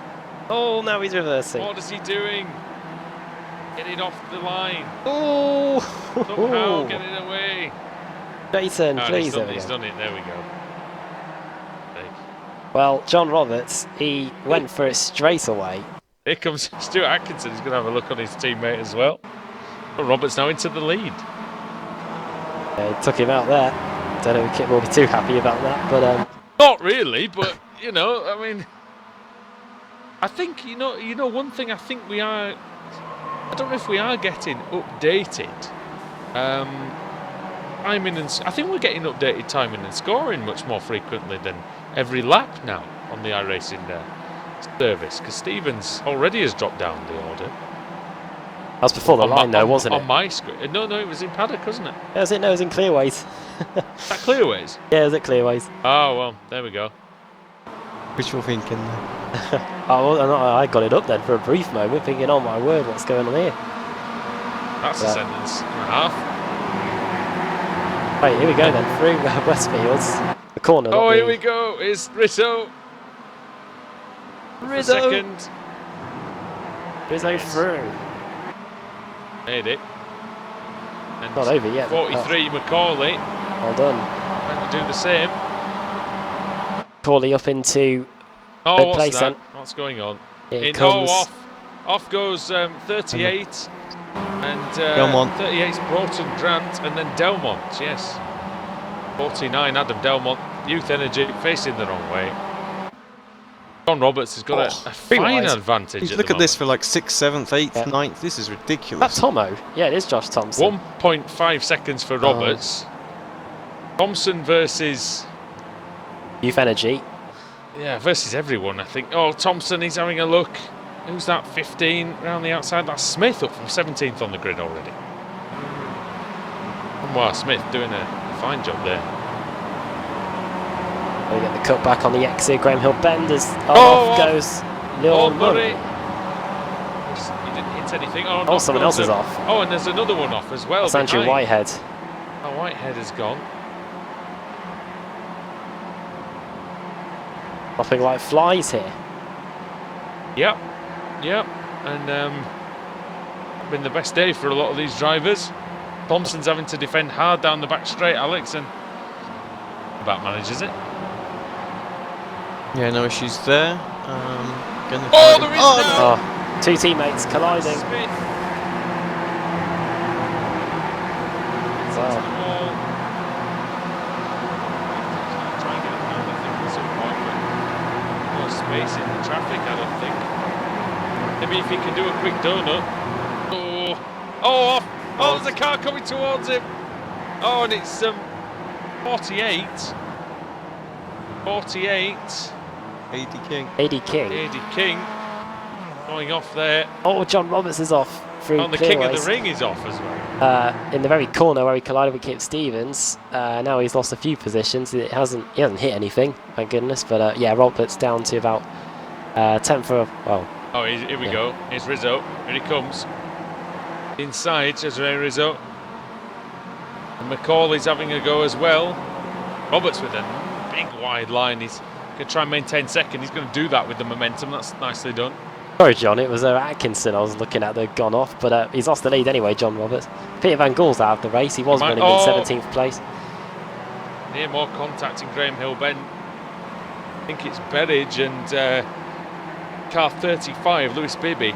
Oh, now he's reversing. What is he doing? Get it off the line. Oh! Somehow get it away. Jason, please. He's done it. There we go. Well, John Roberts, he went for it straight away. Here comes Stuart Atkinson. He's going to have a look on his teammate as well. But Roberts now into the lead. Yeah, he took him out there. Don't know if Kip will be too happy about that, but not really. But I mean, I think one thing. I think we are. I don't know if we are getting updated. Timing and I think we're getting updated timing and scoring much more frequently than every lap now on the iRacing service, because Stevens already has dropped down the order. That was before the line, though, wasn't it? On my screen. No, it was in Paddock, wasn't it? Yeah, it was in Clearways. Is that Clearways? Yeah, it was at Clearways. Oh, well, there we go. Wishful thinking. I got it up then for a brief moment, thinking, oh my word, what's going on here? That's a sentence and a half. Right, here we go then, through Westfields. corner. Oh, not here the- we go. It's Rizzo. Rizzo. Second. Rizzo through. Made it. And Not over yet. 43 Macaulay. Well done. Trying to do the same. Corley up into Oh, third what's place that? then. What's going on? Here Oh, comes. off goes 38. And Delmont. 38's Broughton Grant, and then Delmont, yes. 49, Adam Delmont. Youth Energy facing the wrong way. John Roberts has got a fine wide. advantage. Look at this for like 6th, 7th, 8th, Yeah. 9th. This is That's ridiculous. Tomo. Yeah, it is Josh Thompson. 1.5 seconds for Roberts. Thompson versus Youth Energy. versus everyone, I think. Oh, Thompson, he's having a look. Who's that? 15 round the outside. That's Smith up from 17th on the grid already. Wow, Smith doing a fine job there. We get the cut back on the exit. Graham Hill bend as Oh, off goes Oh, Leon Murray. Murray. He didn't hit anything. Oh, Oh, no, someone else is off. Oh, and there's another one off as well. That's Andrew behind. Whitehead. Oh, Whitehead has gone. Dropping like flies here. Yep. And been the best day for a lot of these drivers. Thompson's having to defend hard down the back straight, Alex, and about manages it. Yeah, no issues there. Oh, there is now! Oh, two teammates colliding. Smith. Wow. Try and get it down, I think, at some point, but no space in the traffic, I don't think. Maybe if he can do a quick donut. Off! Oh, there's a car coming towards him. Oh, and it's 48. 48. AD King. AD King. AD King going off there. Oh, John Roberts is off through And the King of the clearways. Ring is off as well. In the very corner where he collided with Kip Stevens. Now he's lost a few positions. He hasn't hit anything, thank goodness. But yeah, Roberts down to about 10th for well. Oh, here we go. Here's Rizzo. Here he comes. Inside, Cesare Rizzo. And Macaulay's having a go as well. Roberts with a big wide line. He's going to try and maintain second. He's going to do that with the momentum. That's nicely done. Sorry, John. It was Atkinson I was looking at that had gone off, but he's lost the lead anyway. John Roberts. Peter Van Gool's out of the race. He was running in 17th place. Near more contact in Graham Hill Bend. I think it's Berridge and car 35, Lewis Bibby.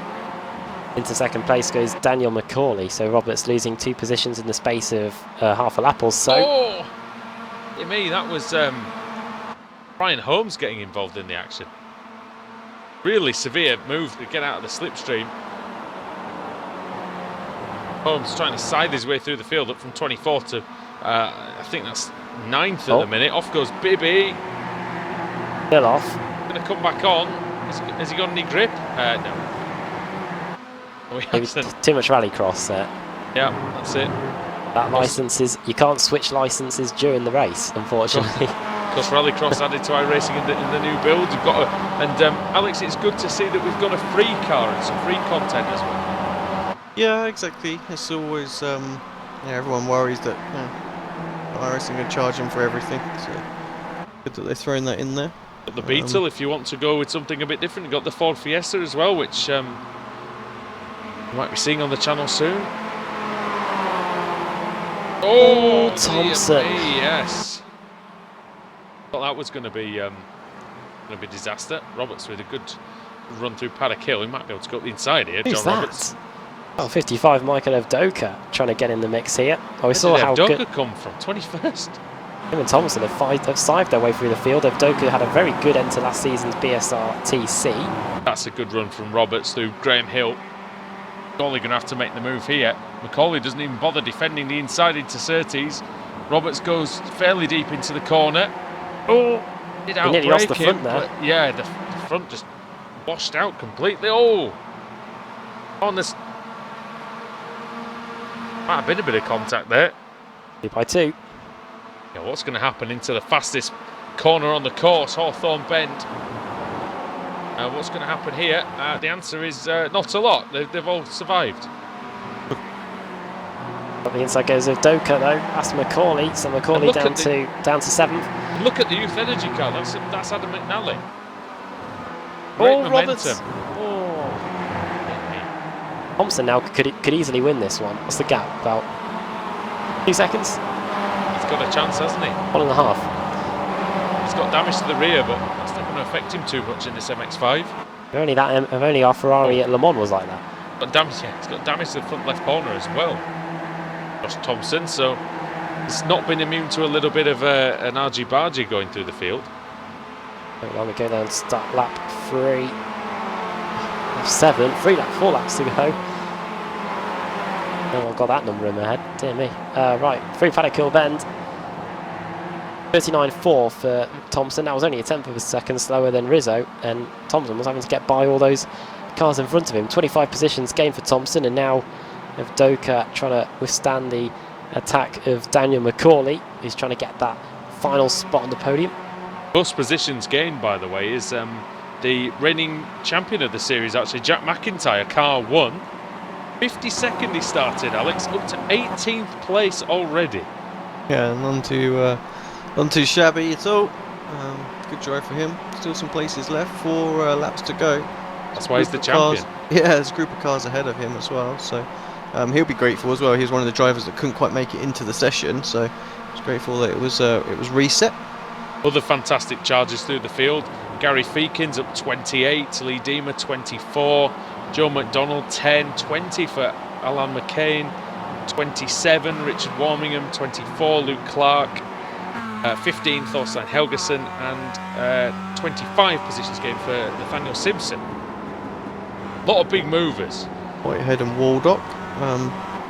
Into second place goes Daniel Macaulay. So Roberts losing 2 positions in the space of half a lap or so. Oh! Yeah, me, that was Brian Holmes getting involved in the action. Really severe move to get out of the slipstream. Holmes trying to side his way through the field up from 24 to, I think that's 9th at the minute. Off goes Bibby. Still off. Going to come back on. Has he got any grip? No. We Maybe too much rallycross there. Yeah, that's it. That licenses, you can't switch licenses during the race, unfortunately. Of course, Rallycross added to iRacing in the new build. We've got Alex, it's good to see that we've got a free car and some free content as well. Yeah, exactly. It's always everyone worries that iRacing are charging for everything. So good that they're throwing that in there. Got the Beetle, if you want to go with something a bit different. You've got the Ford Fiesta as well, which you might be seeing on the channel soon. Oh, Thompson. Yes. Thought that was going to be disaster. Roberts with a good run through Paddock Hill. He might be able to go up the inside here. Who's John that? Roberts. Oh, 55, Michael Evdoka trying to get in the mix here. Oh, we Where saw did how Evdoka good come from? 21st. him and Thompson have sived their way through the field. Evdoka had a very good end to last season's BSR TC. That's a good run from Roberts through Graham Hill. Macaulay going to have to make the move here. Macaulay doesn't even bother defending the inside into Surtees. Roberts goes fairly deep into the corner. Oh, did He nearly lost the outbrake front him, there. but yeah, the front just washed out completely. Oh, on this might have been a bit of contact there. 2 by 2. Yeah, what's going to happen into the fastest corner on the course, Hawthorne Bend? What's going to happen here? The answer is not a lot. They've all survived. On the inside goes Evdoka though. That's Macaulay. So Macaulay look down at to 7th. Look at the Youth Energy car. That's Adam McNally. Great momentum. Roberts. Thompson now could easily win this one. What's the gap? About 2 seconds? He's got a chance, hasn't he? 1.5. He's got damage to the rear, but that's not going to affect him too much in this MX5. Only our Ferrari at Le Mans was like that. But damage, yeah, he's got damage to the front left corner as well. Josh Thompson, so he's not been immune to a little bit of an argy-bargy going through the field. Well, we go down to start lap 3 of 7, 4 laps to go. Oh, I've got that number in my head, dear me. Right, through Paddock Hill Bend. 39.4 for Thompson. That was only a tenth of a second slower than Rizzo, and Thompson was having to get by all those cars in front of him. 25 positions gained for Thompson, and now Evdoka trying to withstand the attack of Daniel McCauley, who's trying to get that final spot on the podium. Most positions gained, by the way, is the reigning champion of the series, actually, Jack McIntyre, car 1. 52nd he started, Alex, up to 18th place already. Yeah, none too shabby at all. Good drive for him. Still some places left, 4 laps to go. That's why he's the champion. Yeah, there's a group of cars ahead of him as well, so he'll be grateful as well. He was one of the drivers that couldn't quite make it into the session, so he's grateful that it was reset. Other fantastic charges through the field. Gary Feekins up 28, Lee Deemer 24, Joe McDonald 10, 20 for Alan McCain, 27 Richard Warmingham, 24 Luke Clark, 15 Thorstein Helgeson, and 25 positions gained for Nathaniel Simpson. A lot of big movers. Whitehead and Waldock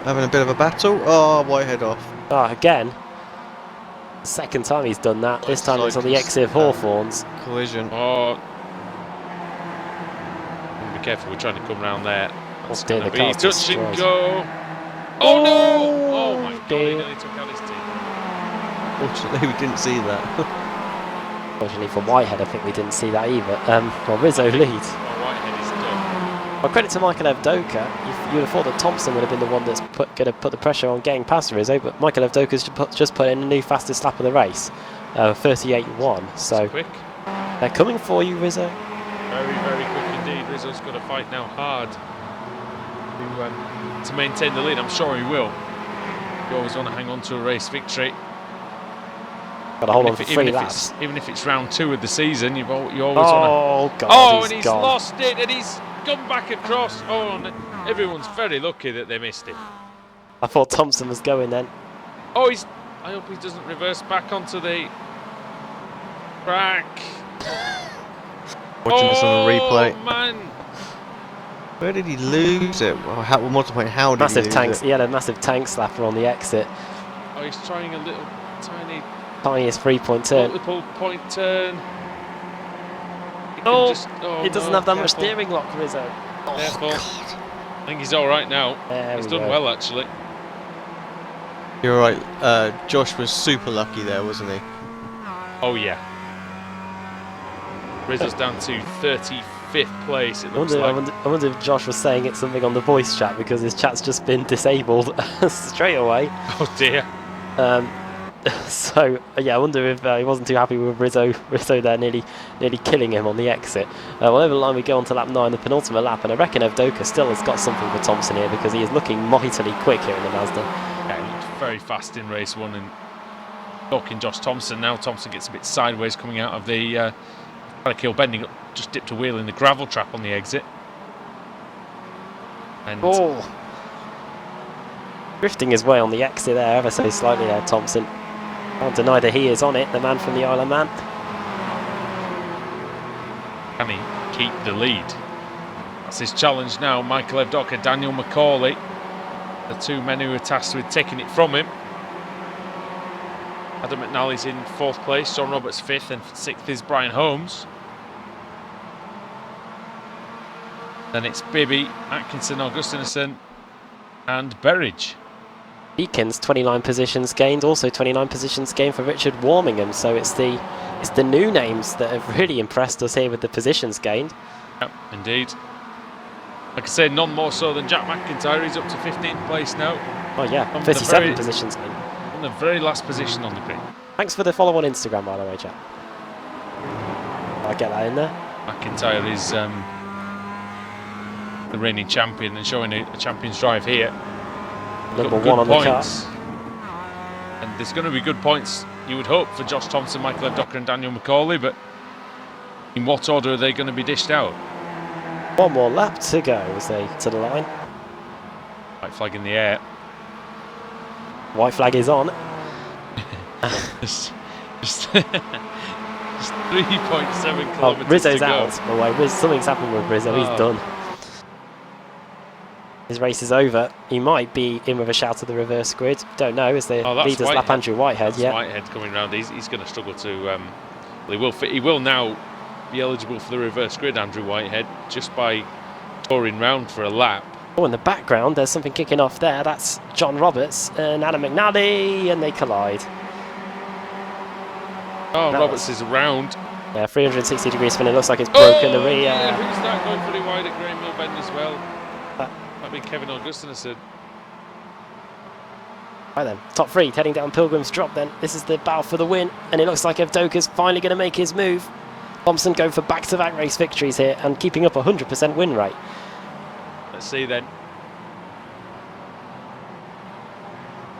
having a bit of a battle. Oh, Whitehead off. Again. Second time he's done that. This time it's on the exit of Hawthorns. Collision. Oh. Be careful, we're trying to come around there. That's dear, going to the be car's touch and destroyed. go. Oh no! Oh my god, he nearly took out his team. Fortunately, we didn't see that. Fortunately for Whitehead, I think we didn't see that either. Well, Rizzo leads. Oh, Whitehead is done. Well, credit to Michael Evdoka. You would have thought that Thompson would have been the one that's going to put the pressure on getting past Rizzo, but Michael Evdoka's just put in a new fastest lap of the race, 38.1. So quick. They're coming for you, Rizzo. Very, very quick indeed. Rizzo's got to fight now hard to maintain the lead. I'm sure he will. You always want to hang on to a race victory. Got to hold on for 3 laps. Even if it's round 2 of the season, you always want to. Oh God! Oh, and he's gone. lost it, and he's gone back across. Oh, and everyone's very lucky that they missed it. I thought Thompson was going then. Oh, I hope he doesn't reverse back onto the track. Watching this on a replay. Oh man! Where did he lose it? Well, how did Massive he lose tanks. it? He had a massive tank slapper on the exit. Oh, he's trying a little Tiniest 3-point turn. multiple point turn. He doesn't have that much steering lock, Rizzo. Oh, Careful. God. I think he's all right now. He's done well, actually. You're right. Josh was super lucky there, wasn't he? Oh yeah. Rizzo's down to 35th place. It looks I like. wonder if Josh was saying it something on the voice chat, because his chat's just been disabled straight away. Oh dear. So yeah, I wonder if he wasn't too happy with Rizzo there, nearly killing him on the exit. Well, over the line we go on to lap 9, the penultimate lap, and I reckon Evdoka still has got something for Thompson here, because he is looking mightily quick here in the Mazda. Yeah, he looked very fast in race 1 and talking Josh Thompson. Now Thompson gets a bit sideways coming out of the Paddock Hill bending up, just dipped a wheel in the gravel trap on the exit. And drifting his way on the exit there, ever so slightly there, Thompson. Can't deny that he is on it, the man from the Isle of Man. can he keep the lead? That's his challenge now. Michael Evdoka, Daniel McCauley, the 2 men who are tasked with taking it from him. Adam McNally's in 4th place, John Roberts 5th, and 6th is Brian Holmes. Then it's Bibby, Atkinson, Augustinason, and Berridge. Beacons 29 positions gained, also 29 positions gained for Richard Warmingham. So it's the new names that have really impressed us here with the positions gained. Yep, indeed. Like I say, none more so than Jack McIntyre. He's up to 15th place now. Oh yeah, On 37 the positions gained. In the very last position on the grid. Thanks for the follow on Instagram, by the way, chat. I'll get that in there. McIntyre is the reigning champion and showing a champion's drive here. Number Got 1 on good the points. car. And there's going to be good points, you would hope, for Josh Thompson, Michael Evdocker and Daniel McCauley, but in what order are they going to be dished out? 1 more lap to go as they to the line. White flag in the air. White flag is on. just 3.7 Oh, kilometres Rizzo's to go. out. By the way, something's happened with Rizzo. He's done. His race is over. He might be in with a shout of the reverse grid. Don't know. As the That's leaders lap Andrew Whitehead. That's Whitehead coming round. He's going to struggle to. Well, he will now be eligible for the reverse grid, Andrew Whitehead, just by touring round for a lap. Oh, in the background, there's something kicking off there. That's John Roberts and Adam McNally, and they collide. Oh, That Roberts is around. Yeah, 360 degree spin. It looks like it's broken the rear. Yeah, who's that going pretty wide at Graham Mill Bend as well? Might be Kevin Augustinson. Right then, top 3 heading down Pilgrim's Drop then. This is the battle for the win, and it looks like Evdoker's finally going to make his move. Thompson going for back-to-back race victories here and keeping up a 100% win rate. Let's see then.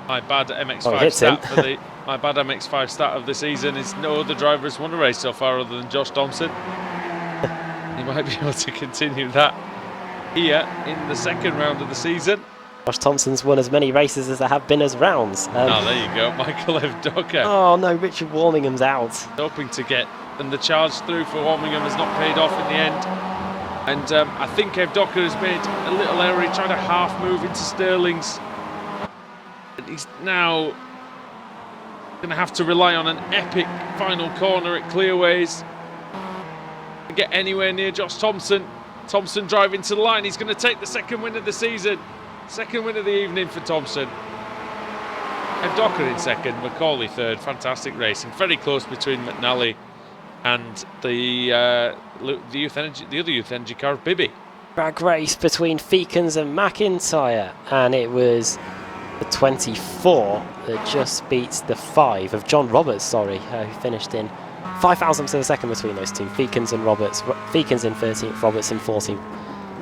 My bad MX5 stat for the my bad MX5 stat of the season is no other driver has won a race so far other than Josh Thompson. He might be able to continue that here in the second round of the season. Josh Thompson's won as many races as there have been as rounds. Oh, there you go, Michael Evdocker. Oh no, Richard Warmingham's out. Hoping to get, and the charge through for Warmingham has not paid off in the end. And I think Evdocker has made a little error. He tried to half move into Sterling's. And he's now going to have to rely on an epic final corner at Clearways to get anywhere near Josh Thompson. Thompson driving to the line. He's going to take the second win of the season. Second win of the evening for Thompson. Evdocker in second, McCauley third. Fantastic racing. Very close between McNally and the other youth energy car of Bibby. Drag race between Feekins and McIntyre, and it was the 24 that just beats the 5 of John Roberts, who finished in 5 thousandths of a second between those two. Feekins and Roberts. Feekins in 13th, Roberts in 14th.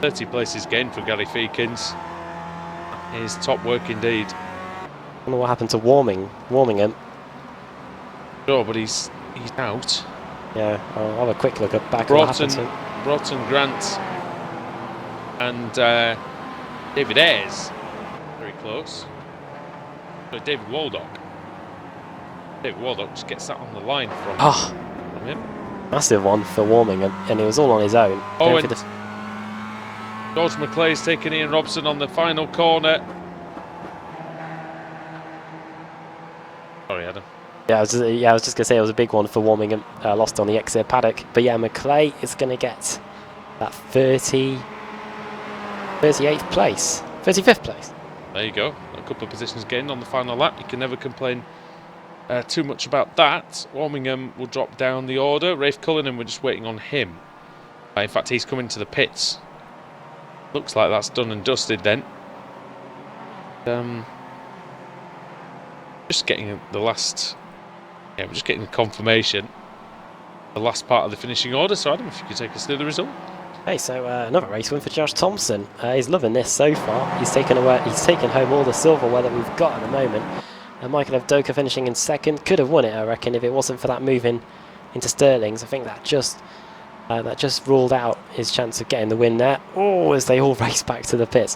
30 places gained for Gary Feekins. His top work indeed. I wonder what happened to Warmingham. Sure, but he's out. Yeah, I'll have a quick look back at what happened to him. Broughton Grant and David Ayres, very close. But David Waldock. David Waldock just gets that on the line from him. Massive one for Warmingham, and it was all on his own. Oh, and George McClay's taking Ian Robson on the final corner. Sorry, Adam. Yeah, I was just going to say it was a big one for Warmingham, lost on the exit paddock. But yeah, McClay is going to get that 38th place, 35th place. There you go. A couple of positions gained on the final lap. You can never complain too much about that. Warmingham will drop down the order. Rafe Cullinan, we're just waiting on him. In fact, he's coming to the pits. Looks like that's done and dusted then. Just getting the last... Yeah, we're just getting the confirmation. The last part of the finishing order. So Adam, if you could take us through the result. Hey, so another race win for Josh Thompson. He's loving this so far. He's taken home all the silverware that we've got at the moment. Michael Evdoker finishing in second. Could have won it, I reckon, if it wasn't for that move into Sterling's. I think that just ruled out his chance of getting the win there. Oh, as they all race back to the pits.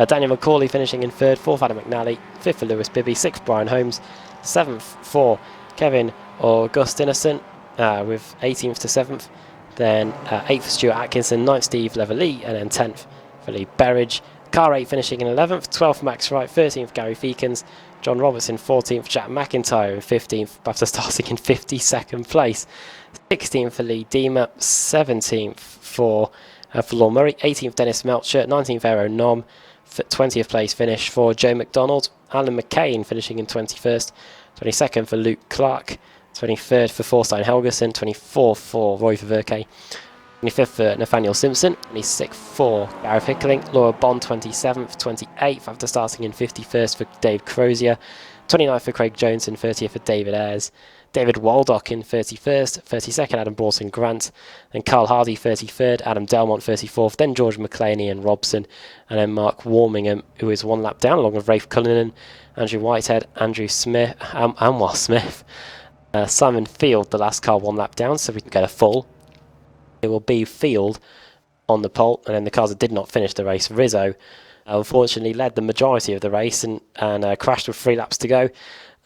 Daniel McCauley finishing in third. Fourth, Adam McNally. Fifth for Lewis Bibby. Sixth, Brian Holmes. Seventh for Kevin Augustinson with 18th to 7th. Then 8th for Stuart Atkinson. 9th, Steve Leverlee. And then 10th for Lee Berridge. Car 8 finishing in 11th. 12th, Max Wright. 13th, Gary Feekins. John Robertson 14th, Jack McIntyre in 15th, after starting in 52nd place. 16th for Lee Deemer, 17th for Lord Murray, 18th Dennis Melcher, 19th Aero Nom, 20th place finish for Joe McDonald, Alan McCain finishing in 21st, 22nd for Luke Clark, 23rd for Thorstein Helgerson, 24th for Roy Verke, 25th for Nathaniel Simpson, 26th for Gareth Hickling, Laura Bond 27th, 28th after starting in 51st for Dave Crozier, 29th for Craig Jones and 30th for David Ayres. David Waldock in 31st, 32nd Adam Broughton Grant, then Carl Hardy 33rd, Adam Delmont 34th, then George McClaney and Robson, and then Mark Warmingham, who is one lap down, along with Rafe Cullinan, Andrew Whitehead, Andrew Smith, Anwar Smith, Simon Field, the last car one lap down, so we can get a full. It will be Field on the pole, and then the cars that did not finish the race, Rizzo, unfortunately led the majority of the race and crashed with 3 laps to go.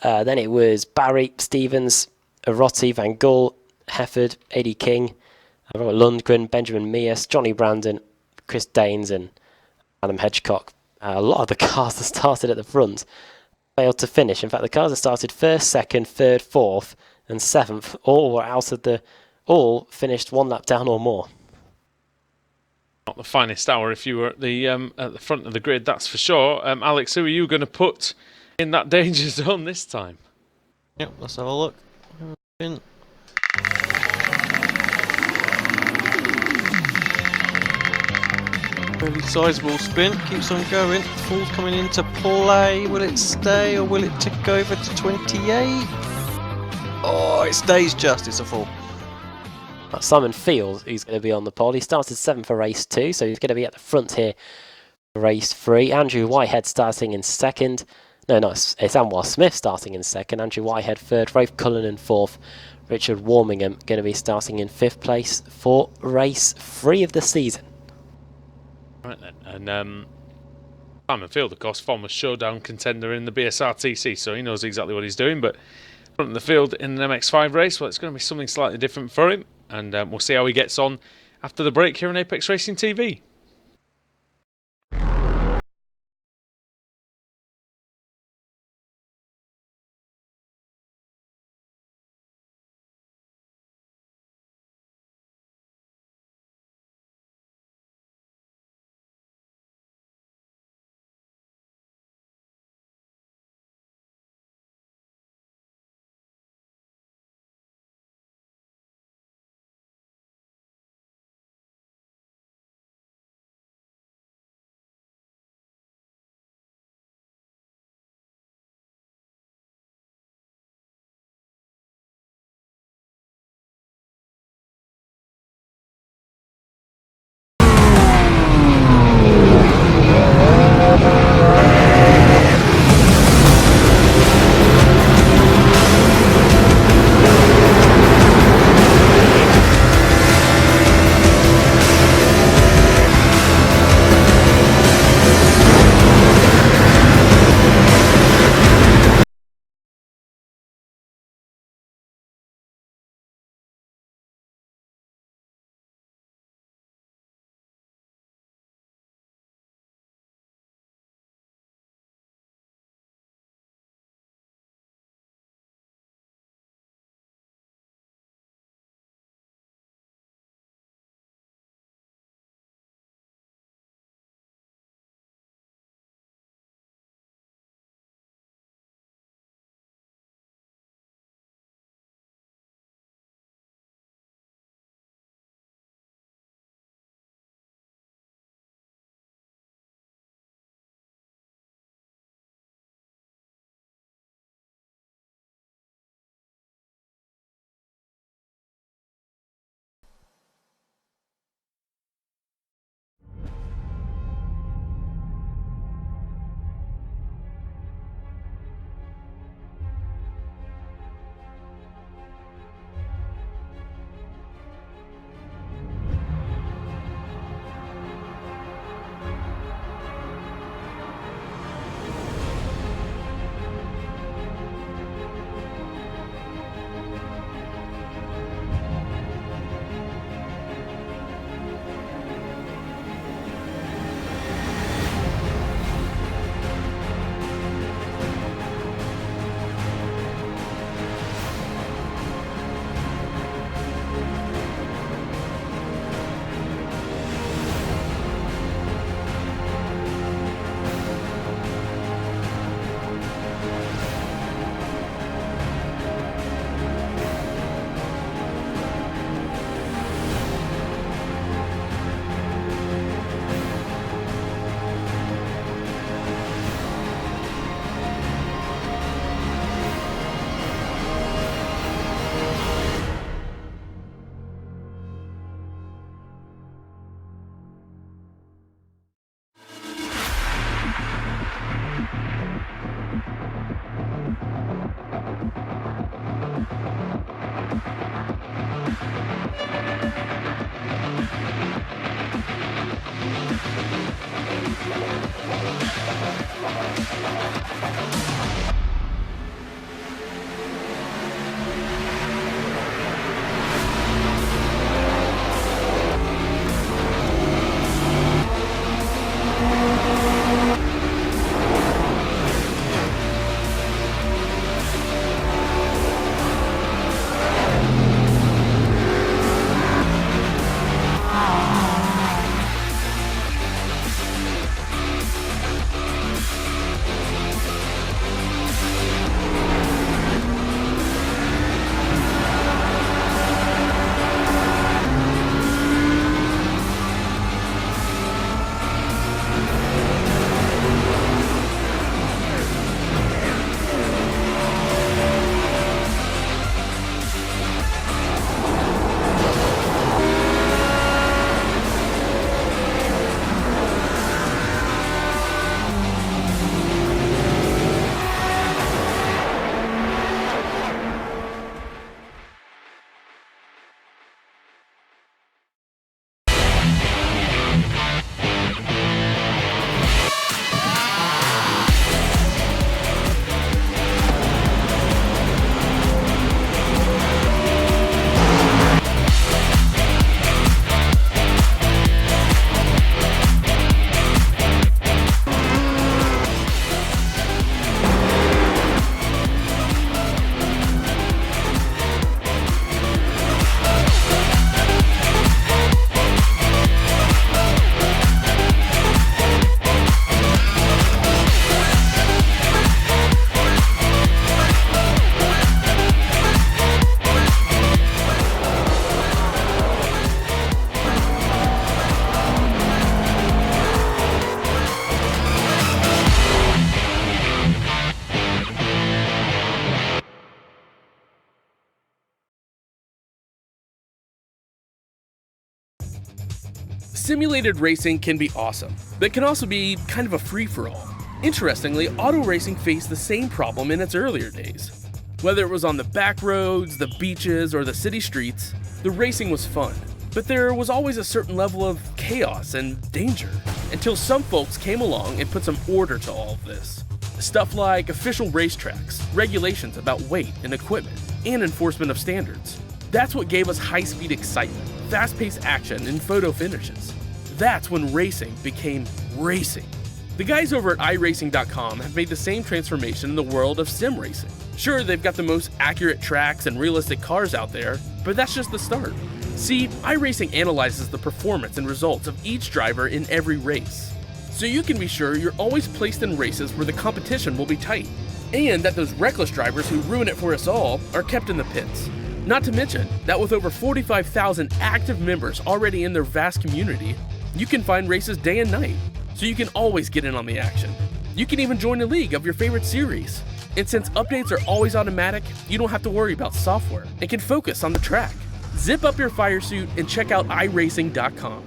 Then it was Barry, Stevens, Rotti, Van Gull, Hefford, Eddie King, Robert Lundgren, Benjamin Mears, Johnny Brandon, Chris Daines and Adam Hedgecock. A lot of the cars that started at the front failed to finish. In fact, the cars that started 1st, 2nd, 3rd, 4th and 7th all finished 1 lap down or more. Not the finest hour if you were at the front of the grid, that's for sure. Alex, who are you going to put in that danger zone this time? Yep, let's have a look. Spin. Really sizable spin, keeps on going. Full's coming into play. Will it stay or will it tick over to 28? Oh, it stays just, it's a full. Simon Field, who's going to be on the pole. He started 7th for race 2, so he's going to be at the front here for race 3. Andrew Whitehead starting in 2nd. No, it's Anwar Smith starting in 2nd. Andrew Whitehead 3rd. Rafe Cullinan 4th. Richard Warmingham going to be starting in 5th place for race 3 of the season. Right then, and Simon Field, of course, former showdown contender in the BSR TC, so he knows exactly what he's doing. But front of the field in an MX5 race, well, it's going to be something slightly different for him. And we'll see how he gets on after the break here on Apex Racing TV. Simulated racing can be awesome, but it can also be kind of a free-for-all. Interestingly, auto racing faced the same problem in its earlier days. Whether it was on the back roads, the beaches, or the city streets, the racing was fun. But there was always a certain level of chaos and danger, until some folks came along and put some order to all of this. Stuff like official racetracks, regulations about weight and equipment, and enforcement of standards. That's what gave us high-speed excitement, fast-paced action, and photo finishes. That's when racing became racing. The guys over at iRacing.com have made the same transformation in the world of sim racing. Sure, they've got the most accurate tracks and realistic cars out there, but that's just the start. See, iRacing analyzes the performance and results of each driver in every race, so you can be sure you're always placed in races where the competition will be tight, and that those reckless drivers who ruin it for us all are kept in the pits. Not to mention that with over 45,000 active members already in their vast community, you can find races day and night, so you can always get in on the action. You can even join a league of your favorite series. And since updates are always automatic, you don't have to worry about software and can focus on the track. Zip up your fire suit and check out iRacing.com.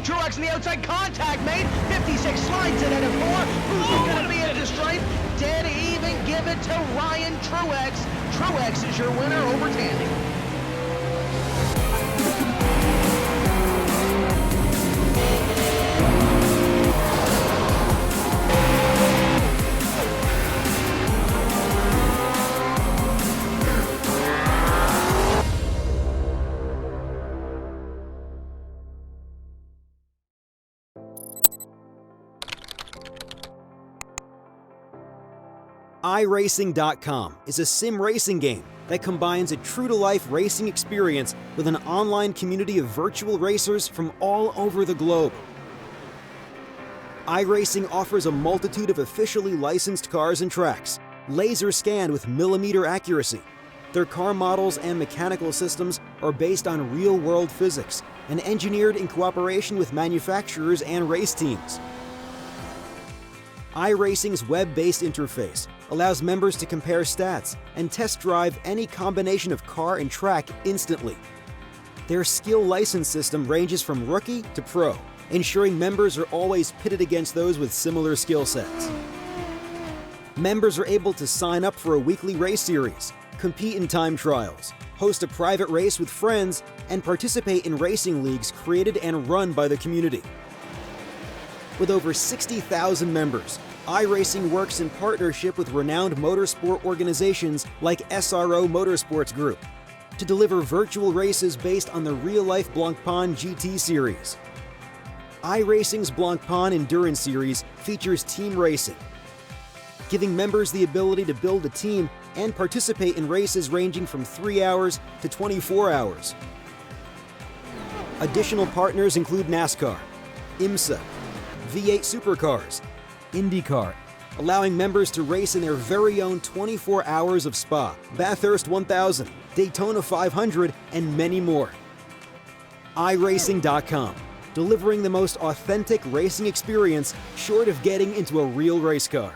Truex in the outside, contact made. 56 slides it into 4. Who's going to be at the stripe? Dead even, give it to Ryan Truex. Truex is your winner over Tandy. iRacing.com is a sim racing game that combines a true-to-life racing experience with an online community of virtual racers from all over the globe. iRacing offers a multitude of officially licensed cars and tracks, laser scanned with millimeter accuracy. Their car models and mechanical systems are based on real-world physics and engineered in cooperation with manufacturers and race teams. iRacing's web-based interface allows members to compare stats and test drive any combination of car and track instantly. Their skill license system ranges from rookie to pro, ensuring members are always pitted against those with similar skill sets. Members are able to sign up for a weekly race series, compete in time trials, host a private race with friends, and participate in racing leagues created and run by the community. With over 60,000 members, iRacing works in partnership with renowned motorsport organizations like SRO Motorsports Group to deliver virtual races based on the real-life Blancpain GT series. iRacing's Blancpain Endurance Series features team racing, giving members the ability to build a team and participate in races ranging from 3 hours to 24 hours. Additional partners include NASCAR, IMSA, V8 Supercars, IndyCar, allowing members to race in their very own 24 hours of Spa, Bathurst 1000, Daytona 500, and many more. iRacing.com, delivering the most authentic racing experience short of getting into a real race car.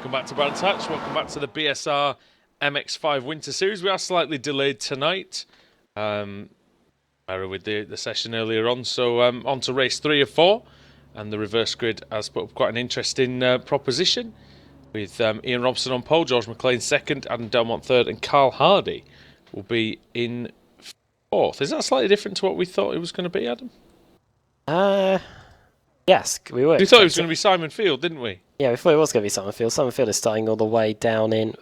welcome back to Brands Hatch. Welcome back to the BSR MX5 Winter Series. We are slightly delayed tonight. With the session earlier on. So on to race 3 of 4. And the reverse grid has put up quite an interesting proposition. With Ian Robson on pole, George McLean second, Adam Delmont third, and Carl Hardy will be in fourth. Is that slightly different to what we thought it was going to be, Adam? Yes, we were. We thought it was going to be Simon Field, didn't we? Yeah, we thought it was going to be Simon Field. Simon Field is starting all the way down in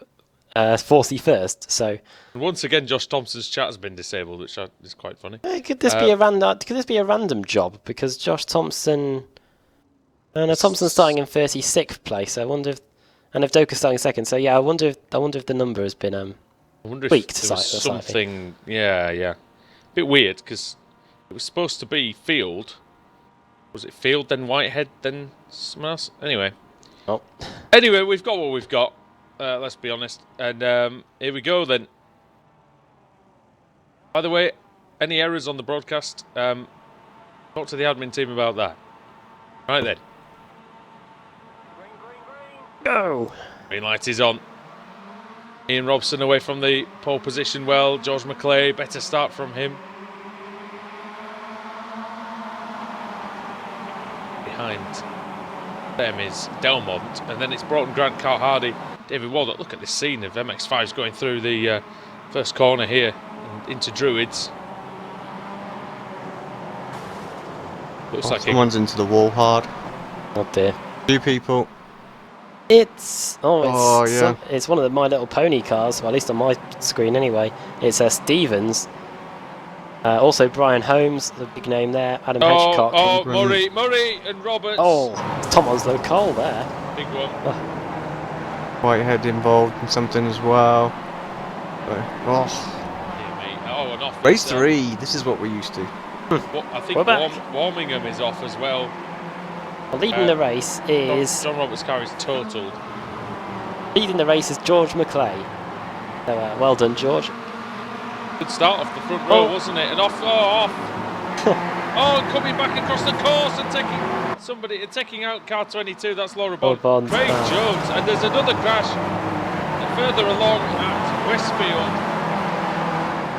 41st. So and once again, Josh Thompson's chat has been disabled, which is quite funny. could this be a random? Could this be a random job? Because Josh Thompson, Thompson's starting in 36th place. I wonder if, and if Doka's starting second. So yeah, I wonder if the number has been I wonder tweaked if there was slightly. something. Yeah, bit weird because it was supposed to be Field. Was it Field, then Whitehead, then someone else? Anyway. Oh. Anyway, we've got what we've got. Let's be honest. And here we go then. By the way, any errors on the broadcast, talk to the admin team about that. Right then. Go! Green light is on. Ian Robson away from the pole position well. George McClay, better start from him. Behind them is Delmont, and then it's Broughton Grant, Carl Hardy, David Waldock. Look at this scene of MX5s going through the first corner here and into Druids. Looks like someone's into the wall hard. Oh dear. 2 people. It's yeah. It's one of the My Little Pony cars, well, at least on my screen anyway. It's Stevens. Also Brian Holmes, the big name there. Adam Hedgecock. Oh, Murray and Roberts. Oh, Tom Onslow Cole there. Big one. Whitehead involved in something as well. Yeah, mate. Oh, and off. Race 3, this is what we're used to. I think Warmingham is off as well. Well, leading the race is... John Roberts' car is totaled. Leading the race is George McClay. So, well done, George. Good start off the front row, wasn't it? And off. Coming back across the course and taking out car 22. That's Laura Bond. Craig Jones, and there's another crash further along at Westfield.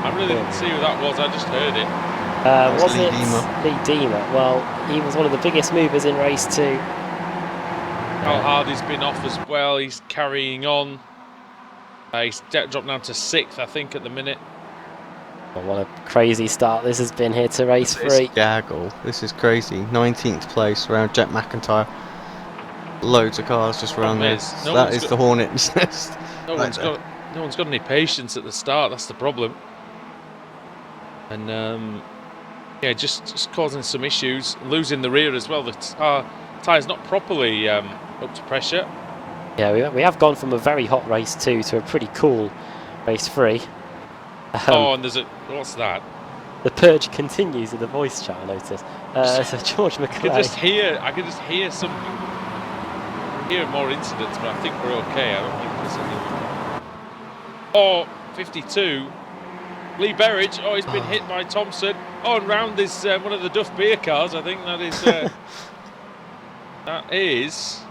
I really didn't see who that was. I just heard it. Was it Lee Deemer? Well, he was one of the biggest movers in race 2. Carl Hardy's been off as well. He's carrying on. He's dropped down to 6th, I think, at the minute. Oh, what a crazy start this has been here to race 3. Gaggle. This is crazy. 19th place around Jet McIntyre. Loads of cars just around there. That is the Hornet's nest. No one's got any patience at the start. That's the problem. And just causing some issues. Losing the rear as well. The tyre's not properly up to pressure. Yeah, we have gone from a very hot race 2 to a pretty cool race 3. And there's what's that? The purge continues in the voice chat, I noticed. So George McClay. I can just hear something. Hear more incidents, but I think we're okay. I don't think there's any. 52. Lee Berridge. He's been hit by Thompson. And round is one of the Duff beer cars. I think that is. That is.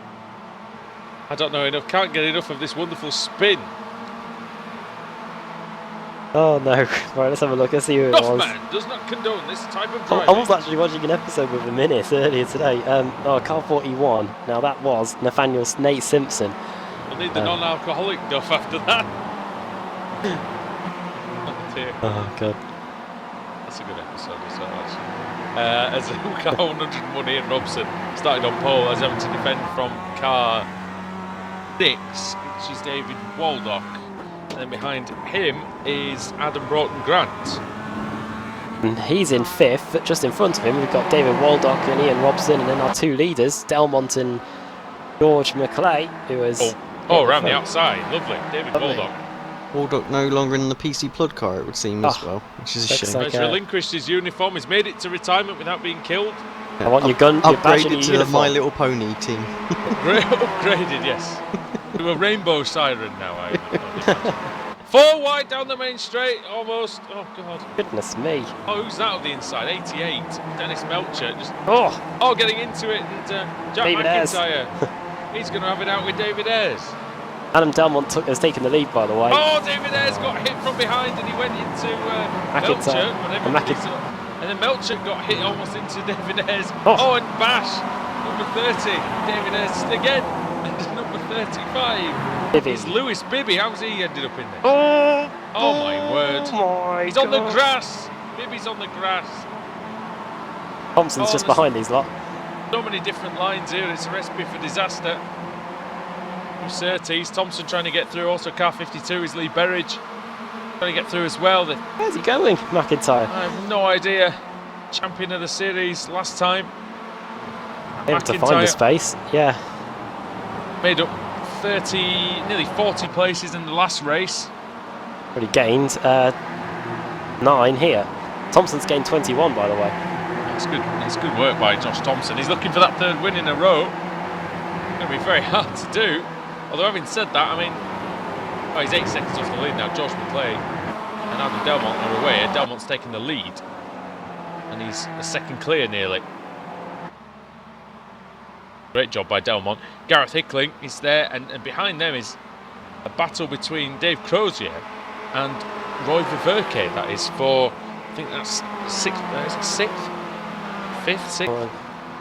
I don't know enough. Can't get enough of this wonderful spin. Oh no! Right, let's have a look. Let's see who it was. Duffman does not condone this type of driving. I was actually watching an episode with the Minutes earlier today. Car 41. Now that was Nate Simpson. We'll need the non-alcoholic Duff after that. Oh god. That's a good episode as well, actually. As car 101 Ian Robson started on pole as having to defend from car 6, which is David Waldock. And then behind him is Adam Broughton Grant. And he's in 5th, but just in front of him we've got David Waldock and Ian Robson, and then our 2 leaders, Delmont and George McClay, who is... around the outside. Lovely. David Waldock. Waldock no longer in the PC Plod car, it would seem, as well, which is a shame. He's relinquished his uniform. He's made it to retirement without being killed. I want your gun, your badge and your upgraded to uniform. the My Little Pony team. Upgraded, yes. To a rainbow siren now, I 4 wide down the main straight, almost. Oh, God. Goodness me. Oh, who's that on the inside? 88. Dennis Melcher. Just getting into it. And Jack David McIntyre. He's going to have it out with David Ayres. Adam Delmont has taken the lead, by the way. Oh, David Ayres got hit from behind and he went into Melcher. And then Melcher got hit almost into David Ayres. Oh, and Bash, number 30. David Ayres again. And number 35. Bibby. It's Lewis Bibby. How's he ended up in there? Oh my word. He's on the grass. Bibby's on the grass. Thompson's just behind these lot. So many different lines here. It's a recipe for disaster. Surtees, Thompson trying to get through. Also, car 52 is Lee Berridge trying to get through as well. Where's he going, McIntyre? I have no idea. Champion of the series last time. Able to find the space, yeah. Made up 30, nearly 40 places in the last race. But he gained 9 here. Thompson's gained 21, by the way. It's good. It's good work by Josh Thompson. He's looking for that 3rd win in a row. It's going to be very hard to do. Although having said that, I mean, he's 8 seconds off the lead now. George McClay and Adam Delmont are away. Delmont's taking the lead, and he's a second clear nearly. Great job by Delmont. Gareth Hickling is there, and behind them is a battle between Dave Crozier and Roy Viverke. That is for, I think that's 6th, 5th.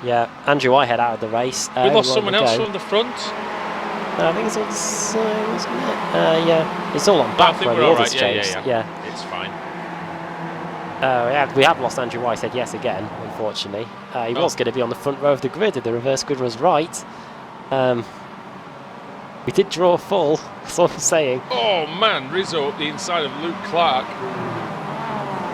Yeah, Andrew Whitehead out of the race. We lost someone else from the front. I think it's all the same, isn't it? Yeah, it's all on back where the orders changed. Yeah, it's fine. We have lost Andrew Whitehead, yes, again, unfortunately. He was going to be on the front row of the grid if the reverse grid was right. We did draw full, that's what I'm saying. Oh man, Rizzo up the inside of Luke Clark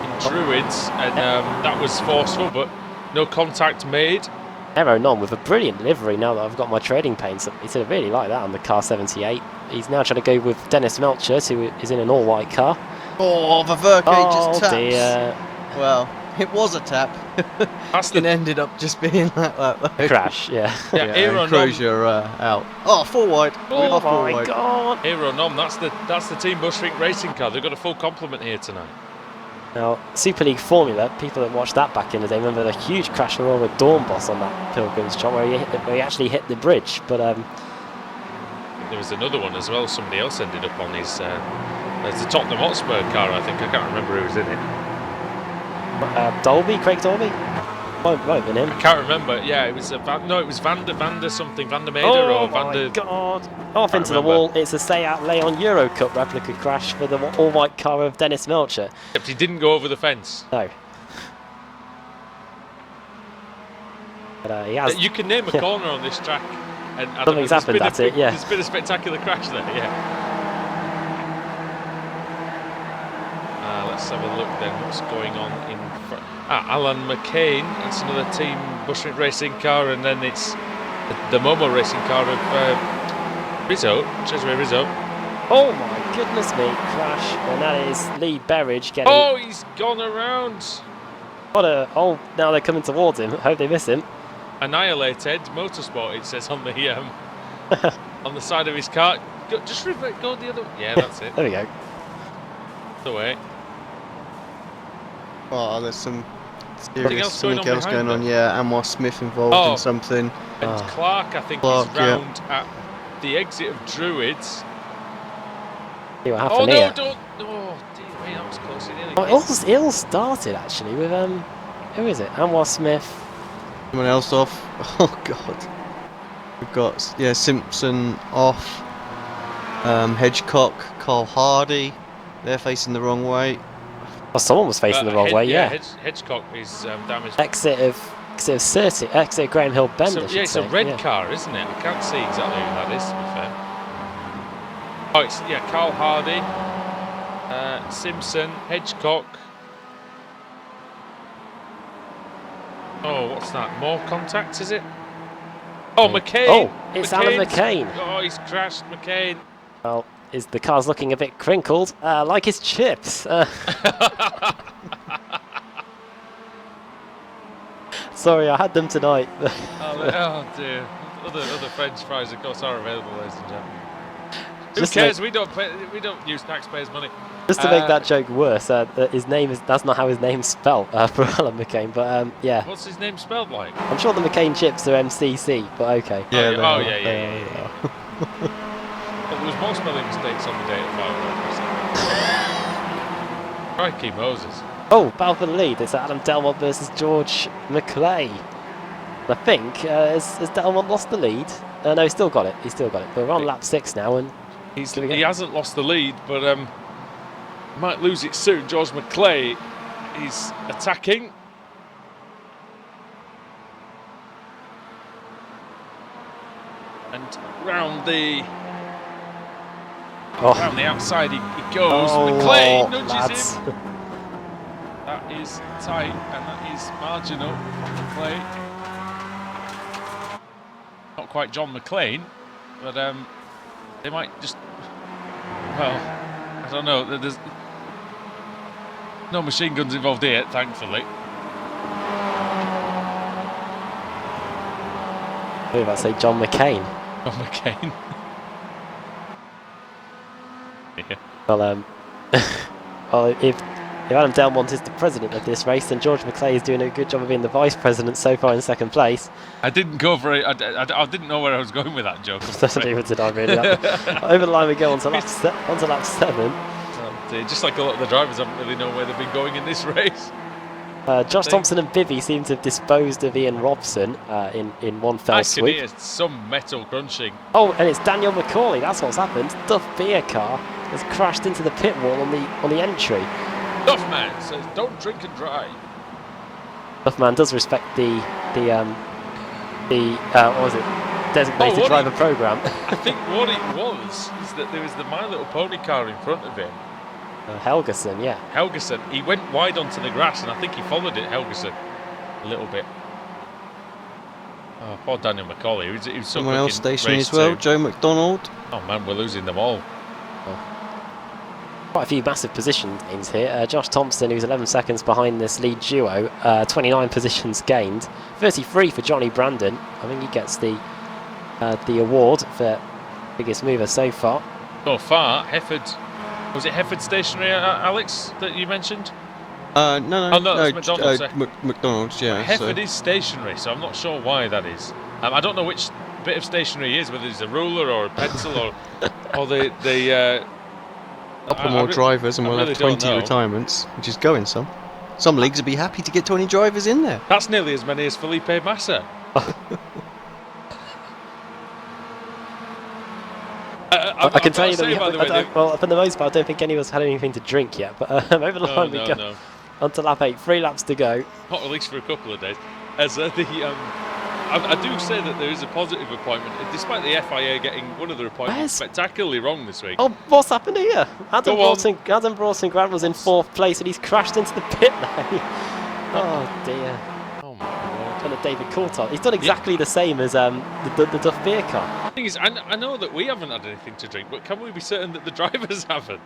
in Druids, and that was forceful, but no contact made. Aero Non with a brilliant livery now that I've got my trading paints. He's really like that on the car 78. He's now trying to go with Dennis Melcher, who is in an all-white car. Oh, Viverke just taps. Dear. Well, it was a tap. It ended up just being like that. A crash, yeah. Aero Crozier out. Oh, 4 wide. Oh my god. Aero Non, that's the Team Bushwick racing car. They've got a full complement here tonight. Now, Super League Formula, people that watched that back in the day remember the huge crash with Robert Dornbos on that Pilgrim's Trot where he actually hit the bridge. But there was another one as well. Somebody else ended up on his. There's the Tottenham Hotspur car. I think I can't remember who was in it. Dolby, Craig Dolby. Might have been him. I can't remember. Yeah, it was it was Vander something, Vander Mader or Vander. Oh my god! Off into the wall. It's a Seat Leon Euro Cup replica crash for the all-white car of Dennis Melcher. Except he didn't go over the fence. No. But he has. You can name a corner on this track, and something's happened at it. Yeah. There's been a spectacular crash there. Yeah. Let's have a look then. What's going on in front? Alan McCain. That's another Team Bushwick racing car, and then it's the Momo racing car of Rizzo, Cesare Rizzo. Oh my goodness me! Crash, and that is Lee Berridge getting. Oh, he's gone around. What a! Oh, now they're coming towards him. Hope they miss him. Annihilated Motorsport. It says on the on the side of his car. Just go the other way. Yeah, that's it. There we go. The way. Oh, there's something else going on. Yeah, Amos Smith involved in something. And Clark, I think, is round at the exit of Druids. See what happened here. No, don't. Oh, dear me, that was close. It all started actually with who is it? Amos Smith. Someone else off. Oh god. We've got Simpson off. Hedgecock, Carl Hardy. They're facing the wrong way. Oh, someone was facing the wrong way. Yeah. Hedgecock is damaged. Exit of Graham Hill Bend. So, it's a red car, isn't it? I can't see exactly who that is, to be fair. Oh, it's Carl Hardy, Simpson, Hedgecock. Oh, what's that? More contacts, is it? Oh, McCain. Oh, it's Alan McCain. Oh, he's crashed, McCain. Well, the car's looking a bit crinkled, like his chips. Sorry, I had them tonight. Oh dear. Other French fries, of course, are available, ladies and gentlemen. Who cares? We don't use taxpayers' money. Just to make that joke worse, that's not how his name's spelt for Alan McCain, but yeah. What's his name spelled like? I'm sure the McCain chips are MCC, but okay. Yeah. Yeah. There was no spelling mistakes on the day at 5 Crikey Moses. Oh, battle for the lead. It's Adam Delmont versus George McClay. I think, has Delmont lost the lead? No, he's still got it. He's still got it. But we're on lap 6 now, and he hasn't lost the lead, but might lose it soon. George McClay, he's attacking. And round the outside he goes. McClay nudges him. That is tight, and that is marginal. McClay. Not quite John McClane, but they might just. Well, I don't know. There's no machine guns involved here, thankfully. Who did I say? John McCain. John McCain. Yeah. Well, well, if Adam Delmont is the president of this race, then George McClay is doing a good job of being the vice president so far in second place. I didn't go for it. I didn't know where I was going with that joke. Neither did I really. Over the line we go onto lap 7. Just like a lot of the drivers haven't really known where they've been going in this race. Josh Thompson and Bibby seem to have disposed of Ian Robson in one fell sweep. I can hear some metal crunching. Oh, and it's Daniel McCauley. That's what's happened. Duff beer car has crashed into the pit wall on the entry. Duffman says, "Don't drink and drive." Duffman does respect the what was it? Designated driver program. I think what it was is that there was the My Little Pony car in front of him. Helgeson, yeah. Helgeson. He went wide onto the grass, and I think he followed it, Helgeson, a little bit. Oh, poor Daniel McCauley. He was so Someone else stationary as well, Joe McDonald. Oh man, we're losing them all. Quite a few massive position gains here. Josh Thompson, who's 11 seconds behind this lead duo, 29 positions gained. 33 for Johnny Brandon. I think he gets the award for biggest mover so far. So far, Hefford. Was it Hefford Stationery, Alex, that you mentioned? No, that's McDonald's. McDonald's, yeah. Hefford is stationary, so I'm not sure why that is. I don't know which bit of stationery is, whether it's a ruler or a pencil or the couple more drivers and we'll really have 20 retirements, which is going some. Some leagues would be happy to get 20 drivers in there. That's nearly as many as Felipe Massa. I can tell you that well, for the most part, I don't think any of us had anything to drink yet, but over the line we go. On to lap 8, 3 laps to go. Not at least for a couple of days. As I do say that there is a positive appointment, despite the FIA getting one of their appointments spectacularly wrong this week. Oh, what's happened here? Adam Broughton Grant was in 4th place and he's crashed into the pit lane. Oh dear. Oh my lord. And a David Coulthard. He's done exactly the same as the Duff beer car. The thing is, I know that we haven't had anything to drink, but can we be certain that the drivers haven't?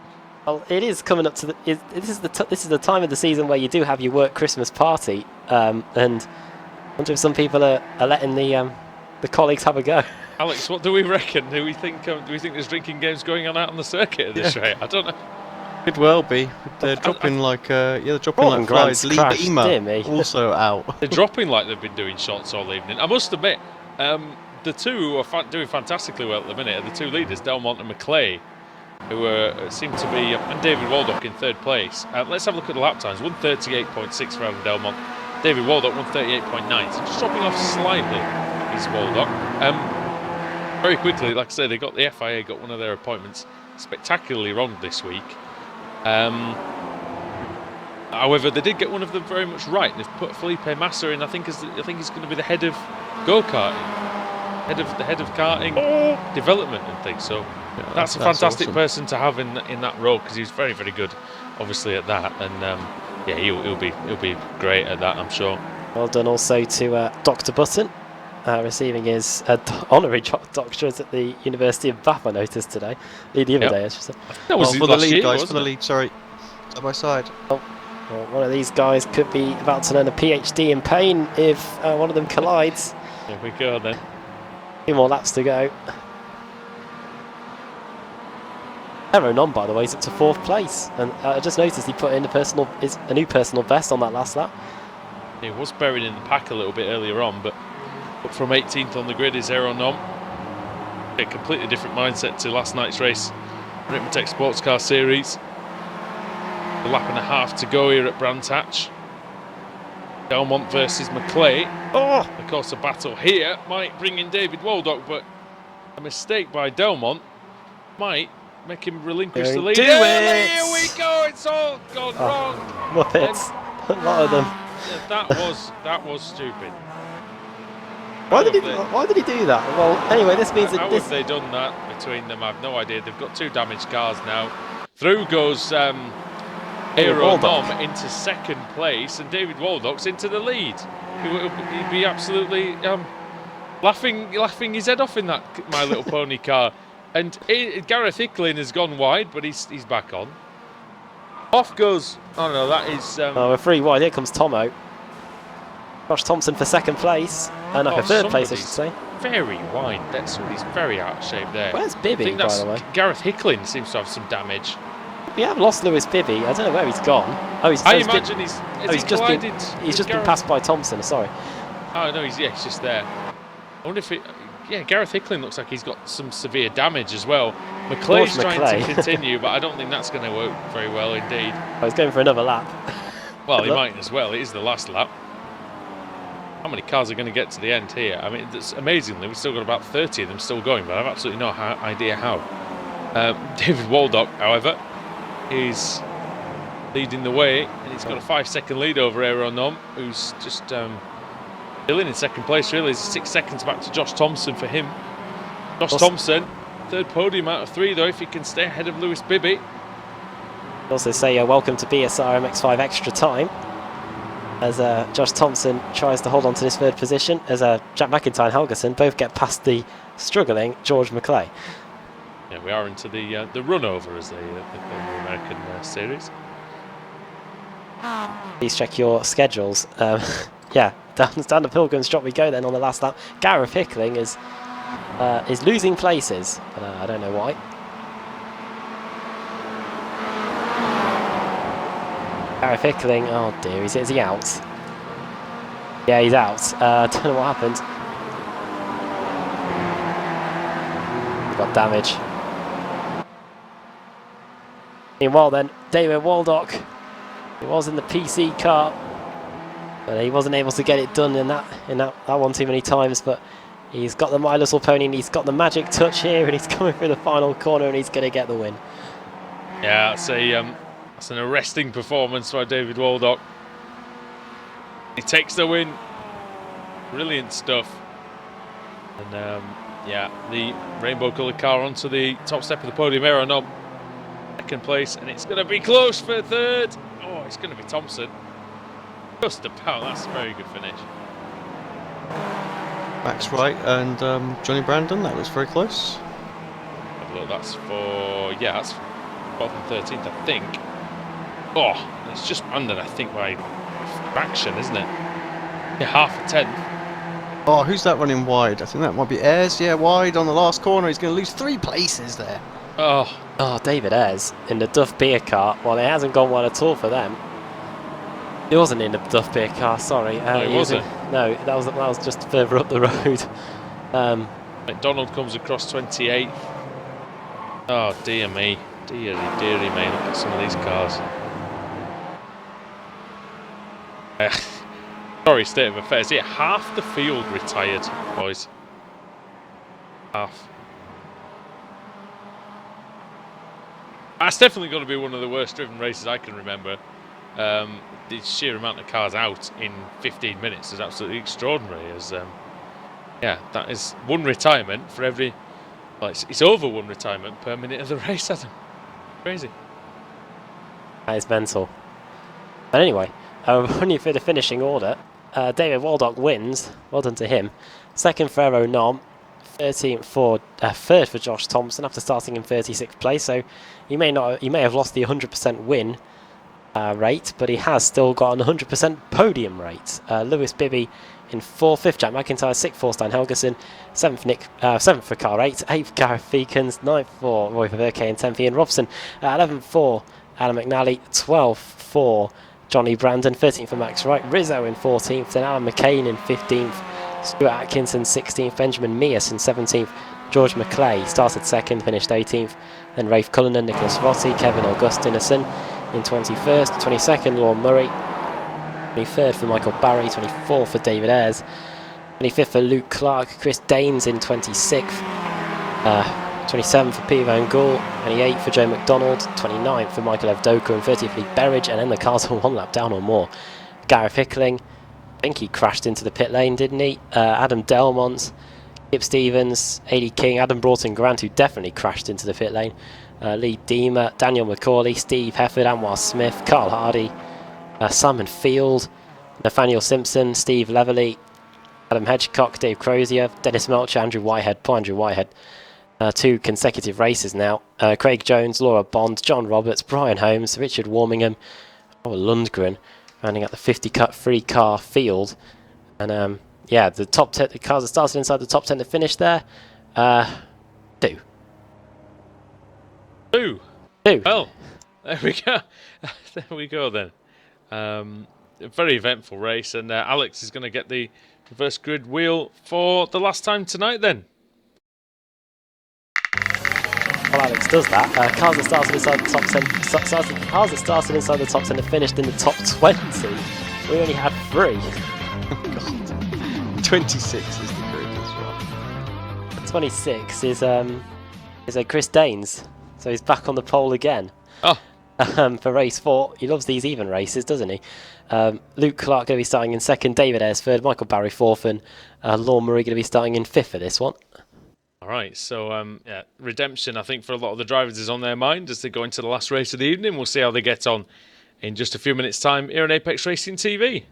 Well, it is coming up to this is the time of the season where you do have your work Christmas party, and I wonder if some people are letting the colleagues have a go. Alex, what do we reckon? Do we think there's drinking games going on out on the circuit at this rate? I don't know. Could well be. They're dropping like flies. Lee Beamer also out. They're dropping like they've been doing shots all evening. I must admit, the two who are doing fantastically well at the minute are the two leaders, Delmont and McClay, who seem to be, and David Waldock in 3rd place. Let's have a look at the lap times. 1:38.6 for Adam Delmont. David Waldock 1:38.9. So just dropping off slightly is Waldock. Very quickly, like I say, the FIA got one of their appointments spectacularly wrong this week. However, they did get one of them very much right. They've put Felipe Massa in. I think he's going to be the head of go-karting, head of karting development and things. So that's a fantastic person to have in that role, because he's very, very good, obviously, at that. And he'll be great at that, I'm sure. Well done also to Dr. Button, receiving his honorary doctorate at the University of Bath, I noticed today. The other day, I should say. That was for the lead, year, guys, for the lead, sorry. Side by side. Oh, well, one of these guys could be about to learn a PhD in pain if one of them collides. Here we go then. 2 more laps to go. Aeronom, by the way, is up to 4th place, and I just noticed he put in a new personal best on that last lap. He was buried in the pack a little bit earlier on, but up from 18th on the grid is Aeronom. A completely different mindset to last night's race, Ritmatech Sports Car Series. A lap and a half to go here at Brands Hatch. Delmont versus McClay. Oh, of course, a battle here might bring in David Waldock, but a mistake by Delmont might make him relinquish the lead. Do it! Here we go. It's all gone wrong. Muppets. A lot of them. That was stupid. Why did he do that? Well, anyway, this means that how have they done that between them? I've no idea. They've got 2 damaged cars now. Through goes Aero Nom into second place, and David Waldock's into the lead. He'd be absolutely laughing his head off in that My Little Pony car. And Gareth Hicklin has gone wide, but he's back on. Off goes. Oh no, that is. We're 3 wide. Here comes Tomo. Josh Thompson for second place. No, for third place, I should say. Very wide. He's very out of shape there. Where's Bibby, by the way? Gareth Hicklin seems to have some damage. We have lost Lewis Bibby. I don't know where he's gone. Oh, he's just been passed by Thompson. Sorry. Oh no, he's just there. I wonder if Gareth Hicklin looks like he's got some severe damage as well. McClay's trying to continue, but I don't think that's going to work very well indeed. Oh, he's going for another lap. Well, he might as well. It is the last lap. How many cars are going to get to the end here? I mean, amazingly, we've still got about 30 of them still going, but I've absolutely no idea how. David Waldock, however, is leading the way, and he's got a 5-second lead over Aero Nom, who's just still in second place, really. It's 6 seconds back to Josh Thompson for him. Josh Thompson, 3rd podium out of 3, though, if he can stay ahead of Lewis Bibby. Also say welcome to BSR MX5 Extra Time, as Josh Thompson tries to hold on to this 3rd position, as Jack McIntyre and Helgeson both get past the struggling George McClay. Yeah, we are into the run over, as they call the American series. Please check your schedules. Yeah, down the Pilgrim's Drop we go then on the last lap. Gareth Hickling is losing places, but I don't know why. Gareth Hickling, oh dear, is he out? Yeah, he's out. I don't know what happened. He got damage. Meanwhile then, David Waldock, he was in the PC car, but he wasn't able to get it done in that one too many times, but he's got the My Little Pony and he's got the magic touch here, and he's coming through the final corner and he's going to get the win. Yeah, that's an arresting performance by David Waldock. He takes the win. Brilliant stuff. And yeah, the rainbow coloured car onto the top step of the podium. Aero Nom, second place, and it's going to be close for 3rd. Oh, it's going to be Thompson. Just about. That's a very good finish. Max Wright and Johnny Brandon, that was very close. Have a look, that's for, that's 12th and 13th, I think. Oh, it's just Brandon, I think, by fraction, isn't it? Yeah, half a tenth. Oh, who's that running wide? I think that might be Ayres. Yeah, wide on the last corner. He's going to lose 3 places there. Oh, David Ayres in the Duff beer car. Well, it hasn't gone well at all for them. He wasn't in the Duff beer car. Sorry, no, he wasn't. No, that was just further up the road. McDonald comes across 28th. Oh dear me, dearie me. Look at some of these cars. Sorry, state of affairs. Yeah, half the field retired, boys. Half. That's definitely going to be one of the worst driven races I can remember. The sheer amount of cars out in 15 minutes is absolutely extraordinary. As yeah, that is one retirement for every. Well, it's over one retirement per minute of the race, Adam. Crazy. That is mental. But anyway, running through the finishing order, David Waldock wins. Well done to him. Second for Aero Nom. 13th for 3rd for Josh Thompson after starting in 36th place. So he may have lost the 100% win rate, but he has still got an 100% podium rate. Lewis Bibby in 4th, 5th Jack McIntyre, 6th for Stein Helgeson, 7th for Car 8, 8th Gareth Feekins, 9th for Roy Verke, and 10th Ian Robson, 11th for Adam McNally, 12th for Johnny Brandon, 13th for Max Wright, Rizzo in 14th, then Alan McCain in 15th, Stuart Atkinson 16th, Benjamin Mears in 17th, George McClay started second, finished 18th. Then Rafe Cullinan, Nicholas Rossi, Kevin Augustinson in 21st. 22nd, Lorne Murray. 23rd for Michael Barry. 24th for David Ayres. 25th for Luke Clark. Chris Daines in 26th. 27th for Peter Van Gool. 28th for Joe McDonald. 29th for Michael Evdoka. And 30th for Lee Berridge. And then the cars are one lap down or more. Gareth Hickling. I think he crashed into the pit lane, didn't he? Adam Delmont. Kip Stevens, A.D. King, Adam Broughton Grant, who definitely crashed into the pit lane. Lee Deemer, Daniel McCauley, Steve Hefford, Anwar Smith, Carl Hardy, Simon Field, Nathaniel Simpson, Steve Leverley, Adam Hedgecock, Dave Crozier, Dennis Melcher, Andrew Whitehead, poor Andrew Whitehead. 2 consecutive races now. Craig Jones, Laura Bond, John Roberts, Brian Holmes, Richard Warmingham, Lundgren, rounding out the 53 car field. And yeah, the top 10, the cars that started inside the top 10 that finished there. 2. Well, there we go. There we go then. A very eventful race, and Alex is going to get the reverse grid wheel for the last time tonight then. Well, Alex does that. Cars that started inside the top 10, cars that started inside the top 10 and finished in the top 20. We only had 3. 26 is the grid as well. 26 is a Chris Daines, so he's back on the pole again. Oh, for race 4. He loves these even races, doesn't he? Luke Clark going to be starting in 2nd, David Ayres 3rd, Michael Barry 4th, and Lorne Murray going to be starting in 5th for this one. all right. So yeah, redemption, I think, for a lot of the drivers is on their mind as they go into the last race of the evening. We'll see how they get on in just a few minutes' time here on Apex Racing TV.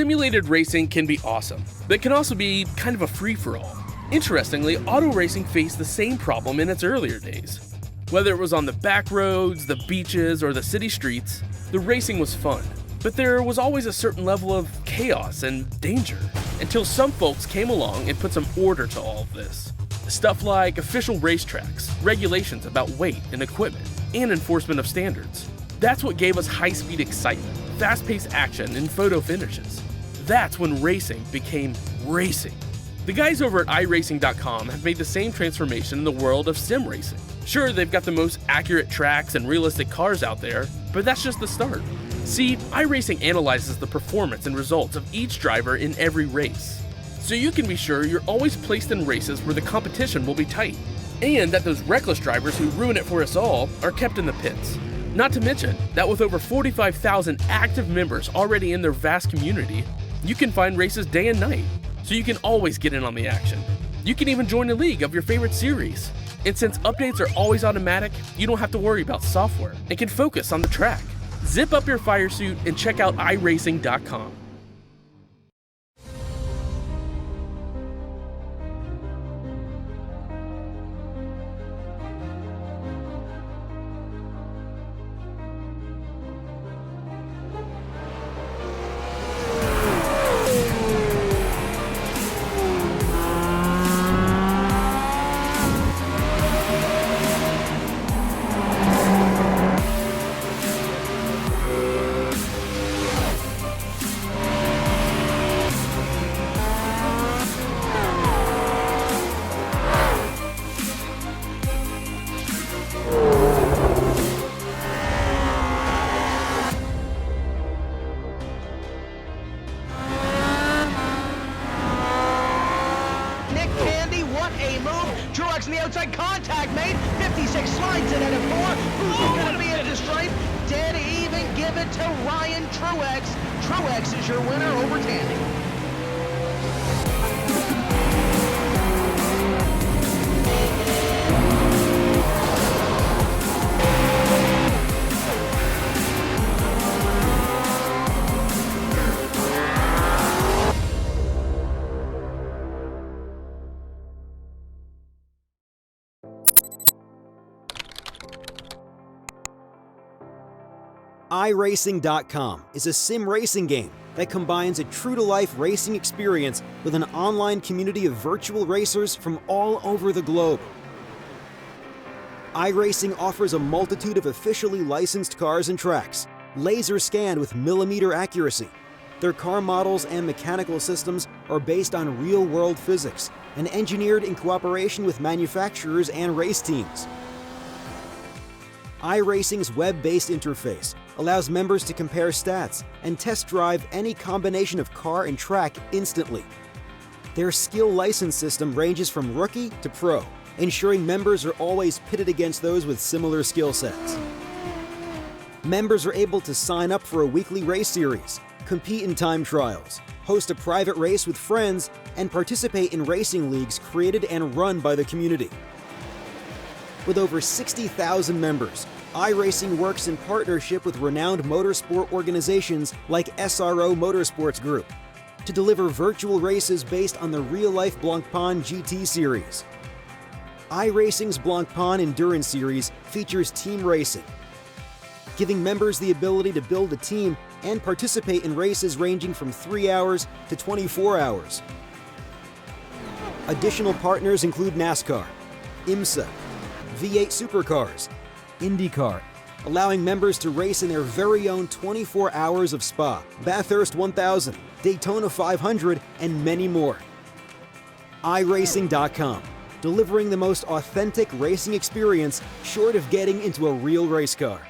Simulated racing can be awesome, but it can also be kind of a free-for-all. Interestingly, auto racing faced the same problem in its earlier days. Whether it was on the back roads, the beaches, or the city streets, the racing was fun. But there was always a certain level of chaos and danger, until some folks came along and put some order to all of this. Stuff like official racetracks, regulations about weight and equipment, and enforcement of standards. That's what gave us high-speed excitement, fast-paced action, and photo finishes. That's when racing became racing. The guys over at iRacing.com have made the same transformation in the world of sim racing. Sure, they've got the most accurate tracks and realistic cars out there, but that's just the start. See, iRacing analyzes the performance and results of each driver in every race, so you can be sure you're always placed in races where the competition will be tight, and that those reckless drivers who ruin it for us all are kept in the pits. Not to mention that with over 45,000 active members already in their vast community, you can find races day and night, so you can always get in on the action. You can even join a league of your favorite series. And since updates are always automatic, you don't have to worry about software and can focus on the track. Zip up your fire suit and check out iRacing.com. Truex in the outside, contact made. 56 slides it into 4. Who's going to be at the stripe? Dead even, give it to Ryan Truex. Truex is your winner over Tandy. iRacing.com is a sim racing game that combines a true-to-life racing experience with an online community of virtual racers from all over the globe. iRacing offers a multitude of officially licensed cars and tracks, laser scanned with millimeter accuracy. Their car models and mechanical systems are based on real-world physics and engineered in cooperation with manufacturers and race teams. iRacing's web-based interface allows members to compare stats and test drive any combination of car and track instantly. Their skill license system ranges from rookie to pro, ensuring members are always pitted against those with similar skill sets. Members are able to sign up for a weekly race series, compete in time trials, host a private race with friends, and participate in racing leagues created and run by the community. With over 60,000 members, iRacing works in partnership with renowned motorsport organizations like SRO Motorsports Group to deliver virtual races based on the real-life Blancpain GT series. iRacing's Blancpain Endurance Series features team racing, giving members the ability to build a team and participate in races ranging from 3 hours to 24 hours. Additional partners include NASCAR, IMSA, V8 Supercars, IndyCar, allowing members to race in their very own 24 hours of Spa, Bathurst 1000, Daytona 500, and many more. iRacing.com, delivering the most authentic racing experience short of getting into a real race car.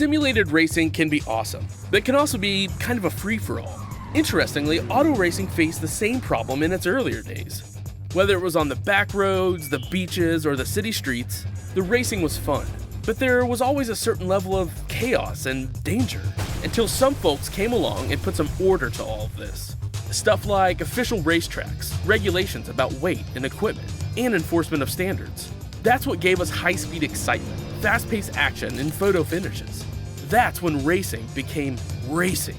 Simulated racing can be awesome, but it can also be kind of a free-for-all. Interestingly, auto racing faced the same problem in its earlier days. Whether it was on the back roads, the beaches, or the city streets, the racing was fun. But there was always a certain level of chaos and danger, until some folks came along and put some order to all of this. Stuff like official racetracks, regulations about weight and equipment, and enforcement of standards. That's what gave us high-speed excitement, fast-paced action, and photo finishes. That's when racing became racing.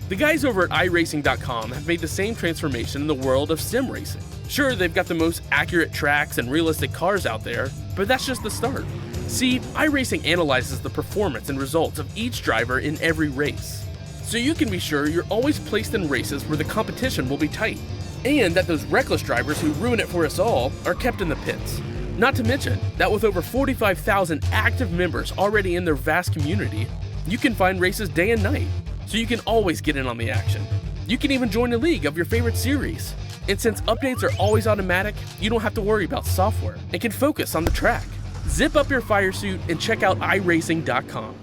The guys over at iRacing.com have made the same transformation in the world of sim racing. Sure, they've got the most accurate tracks and realistic cars out there, but that's just the start. See, iRacing analyzes the performance and results of each driver in every race, so you can be sure you're always placed in races where the competition will be tight, and that those reckless drivers who ruin it for us all are kept in the pits. Not to mention that with over 45,000 active members already in their vast community, you can find races day and night, so you can always get in on the action. You can even join a league of your favorite series. And since updates are always automatic, you don't have to worry about software and can focus on the track. Zip up your fire suit and check out iRacing.com.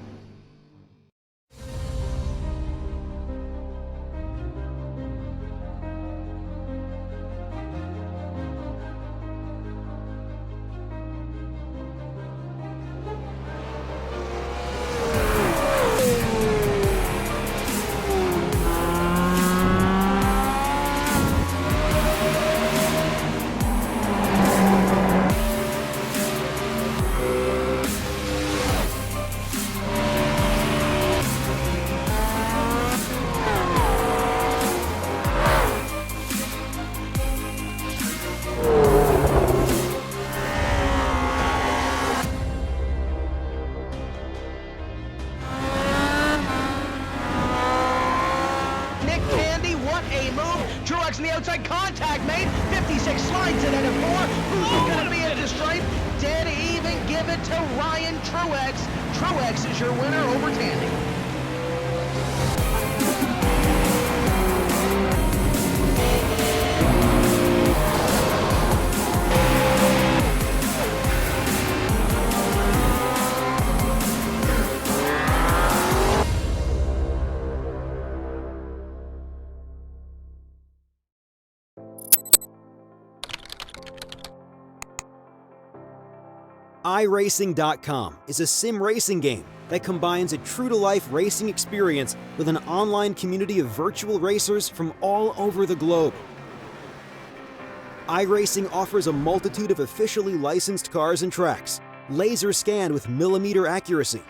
On the outside, contact made. 56 slides it into 4. Who's going to be into stripe? Dead even. Give it to Ryan Truex. Truex is your winner over Tandy. iRacing.com is a sim racing game that combines a true-to-life racing experience with an online community of virtual racers from all over the globe. iRacing offers a multitude of officially licensed cars and tracks, laser scanned with millimeter accuracy.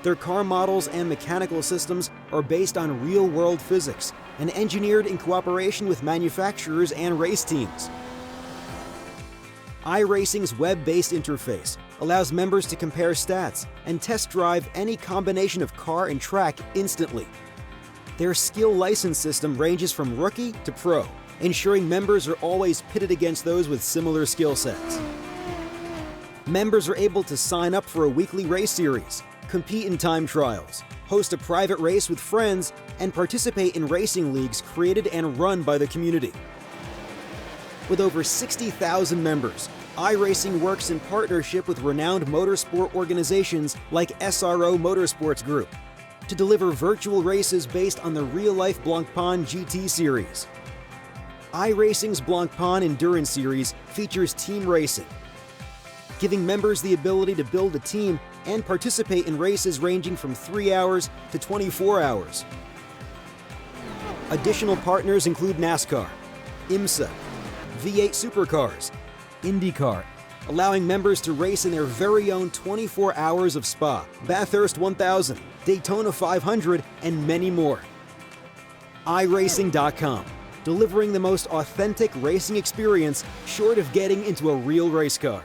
Their car models and mechanical systems are based on real-world physics and engineered in cooperation with manufacturers and race teams. iRacing's web-based interface allows members to compare stats and test drive any combination of car and track instantly. Their skill license system ranges from rookie to pro, ensuring members are always pitted against those with similar skill sets. Members are able to sign up for a weekly race series, compete in time trials, host a private race with friends, and participate in racing leagues created and run by the community. With over 60,000 members, iRacing works in partnership with renowned motorsport organizations like SRO Motorsports Group to deliver virtual races based on the real-life Blancpain GT series. iRacing's Blancpain Endurance Series features team racing, giving members the ability to build a team and participate in races ranging from 3 hours to 24 hours. Additional partners include NASCAR, IMSA, V8 Supercars, IndyCar, allowing members to race in their very own 24 hours of Spa, Bathurst 1000, Daytona 500, and many more. iRacing.com, delivering the most authentic racing experience short of getting into a real race car.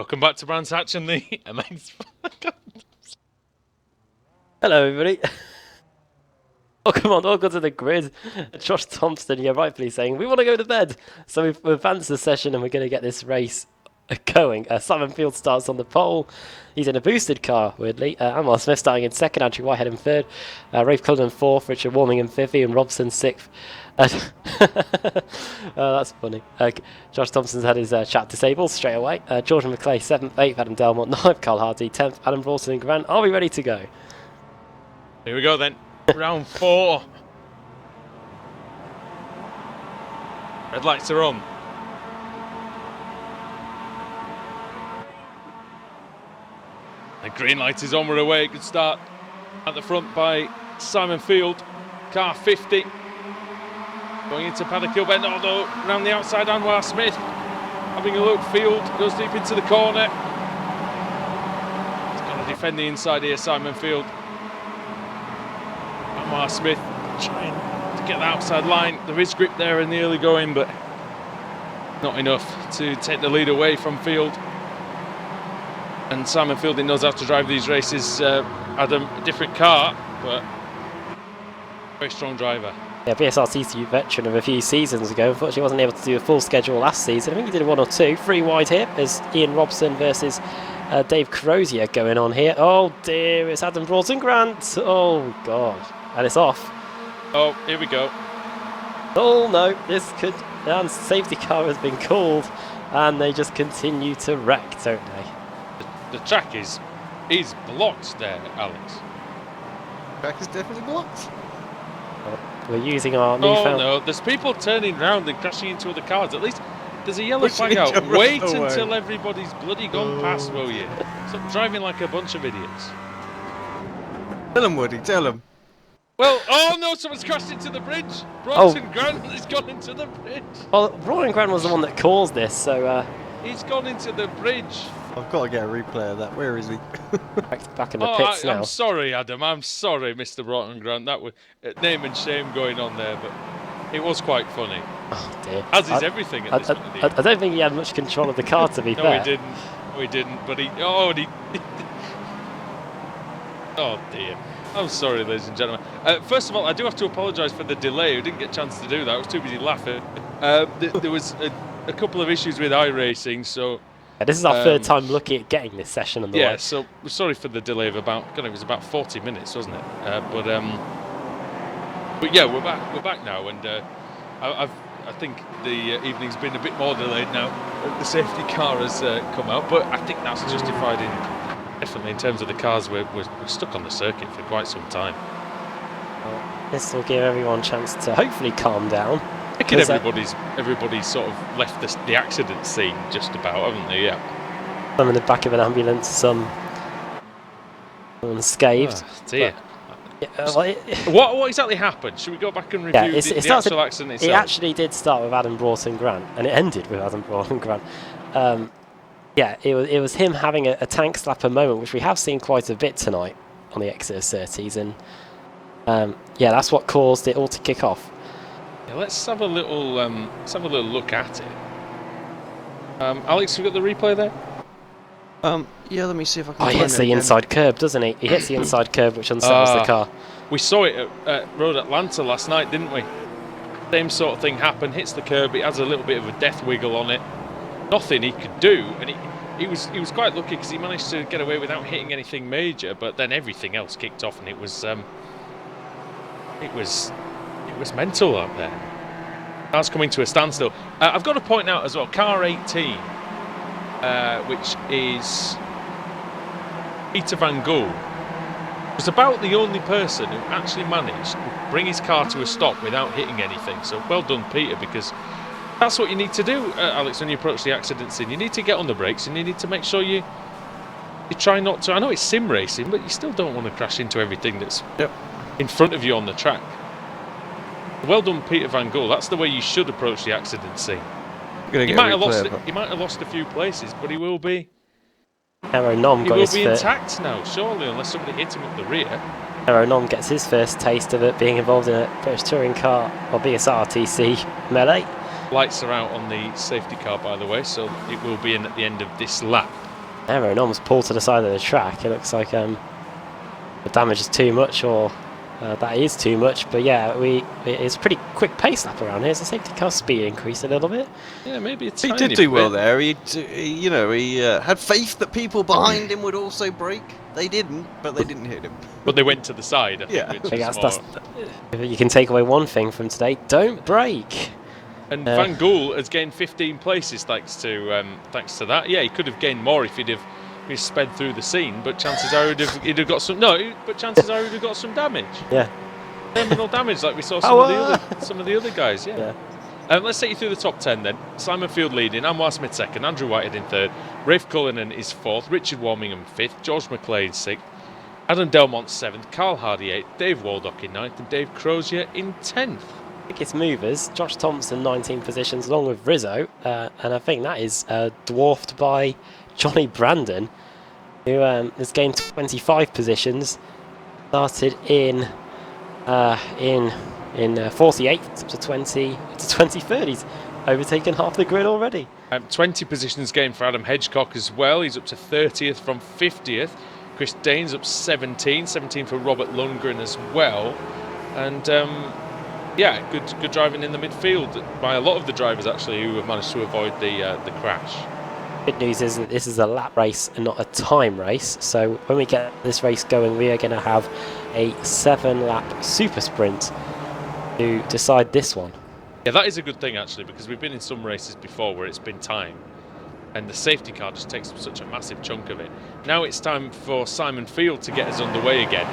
Welcome back to Brands Hatch and the MX5. Hello, everybody. Welcome on, welcome to the grid. Josh Thompson, you're rightfully saying, we want to go to bed. So we've advanced the session and we're going to get this race going. Simon Field starts on the pole. He's in a boosted car, weirdly. Anwar Smith starting in second, Andrew Whitehead in third, Rafe Cullen in fourth, Richard Warming in fifth, and Robson sixth. That's funny. Josh Thompson's had his chat disabled straight away. Jordan McClay 7th, 8th, Adam Delmont 9th, Carl Hardy 10th, Adam Broughton and Grant. Are we ready to go? Here we go then. Round 4. Red lights are on. The green light is on, we're away. Good start at the front by Simon Field. Car 50. Going into Paddock Hill Bend, although round the outside, Anwar Smith having a look. Field goes deep into the corner. He's got to defend the inside here, Simon Field. Anwar Smith trying to get the outside line. There is grip there in the early going, but not enough to take the lead away from Field. And Simon Fielding knows how to drive these races. Adam, a different car, but very strong driver. Yeah, BSR veteran of a few seasons ago. Unfortunately, wasn't able to do a full schedule last season. I think he did 1 or 2. 3 wide here as Ian Robson versus Dave Crozier going on here. Oh dear, it's Adam Broughton Grant. Oh God, and it's off. Oh, here we go. Oh no, this could. And safety car has been called, and they just continue to wreck, don't they? The track is blocked there, Alex. Track is definitely blocked. We're using our newfound... Oh no, there's people turning round and crashing into other cars. At least there's a yellow Pushing flag out. each other Wait away. until everybody's bloody gone past, will you? Stop driving like a bunch of idiots. Tell him, Woody, tell him. Well, oh no, someone's crashed into the bridge. Bronson Grant has gone into the bridge. Well, Brian Grant was the one that caused this, so... He's gone into the bridge. I've got to get a replay of that. Where is he? back in the pits now. I'm sorry, Adam. I'm sorry, Mr. Broughton Grant. That was name and shame going on there, but it was quite funny. Oh dear. As is everything at this point of the year. I don't think he had much control of the car, to be No, fair. he didn't. No, he didn't. But he. Oh, he. Oh dear. I'm sorry, ladies and gentlemen. First of all, I do have to apologise for the delay. I didn't get a chance to do that. I was too busy laughing. There was a couple of issues with iRacing, so. This is our third time looking at getting this session on the way. So sorry for the delay of about. God, it was about 40 minutes, wasn't it? But yeah, we're back now, and I think the evening's been a bit more delayed now. The safety car has come out, but I think that's justified definitely in terms of the cars. We're stuck on the circuit for quite some time. Well, this will give everyone a chance to hopefully calm down. I think everybody's sort of left the accident scene just about, haven't they? Yeah. Some in the back of an ambulance, some unscathed. Oh, dear. What exactly happened? Should we go back and review the actual accident itself? It actually did start with Adam Broughton Grant, and it ended with Adam Broughton Grant. Yeah, it was him having a tank slapper moment, which we have seen quite a bit tonight on the Exeter Surtees, and yeah, that's what caused it all to kick off. Yeah, let's have a little look at it. Alex, you got the replay there? Yeah, let me see if I can. Oh, he hits the inside curb, doesn't he? He hits the inside curb, which unsettles the car. We saw it at Road Atlanta last night, didn't we? Same sort of thing happened. Hits the curb. It has a little bit of a death wiggle on it. Nothing he could do, and he was quite lucky because he managed to get away without hitting anything major. But then everything else kicked off, and it was mental out there. Car's coming to a standstill. I've got to point out as well, car 18, which is Peter Van Gool, was about the only person who actually managed to bring his car to a stop without hitting anything. So well done, Peter, because that's what you need to do, Alex, when you approach the accident scene. You need to get on the brakes and you need to make sure you try not to. I know it's sim racing, but you still don't want to crash into everything that's in front of you on the track. Well done, Peter Van Gool. That's the way you should approach the accident scene. He might have lost a few places, but he will be. Hero Nom he will be intact now, surely, unless somebody hits him at the rear. Hero Nom gets his first taste of it being involved in a British touring car or BSR TC melee. Lights are out on the safety car, by the way, so it will be in at the end of this lap. Arrow and almost pulled to the side of the track. It looks like the damage is too much, or that is too much. But yeah, it's a pretty quick pace lap around here. Is the safety car speed increased a little bit? Yeah, maybe it's. He did do well there. He had faith that people behind him would also brake. They didn't, but they didn't hit him. But they went to the side. I think, Yeah. which I is guess more. you can take away one thing from today: don't brake. And Van Gool has gained 15 places thanks to that. Yeah, he could have gained more if he'd sped through the scene, but chances are he'd have got some. No, but chances are he'd have got some damage. Yeah. Terminal damage, like we saw some of the other guys. Yeah. Let's take you through the top 10 then. Simon Field leading, Anwar Smith second, Andrew Whitehead in third, Rafe Cullinan is fourth, Richard Warmingham fifth, George McLean sixth, Adam Delmont seventh, Carl Hardy eighth, Dave Waldock in ninth, and Dave Crozier in 10th. Biggest movers, Josh Thompson 19 positions along with Rizzo, and I think that is dwarfed by Johnny Brandon, who has gained 25 positions, started in 48th to 23rd. He's overtaken half the grid already. 20 positions gained for Adam Hedgecock as well. He's up to 30th from 50th. Chris Danes up 17 for Robert Lundgren as well. And good driving in the midfield by a lot of the drivers actually who have managed to avoid the crash. Good news is that this is a lap race and not a time race. So when we get this race going, we are going to have a 7-lap super sprint to decide this one. Yeah, that is a good thing actually, because we've been in some races before where it's been time and the safety car just takes up such a massive chunk of it. Now it's time for Simon Field to get us underway again.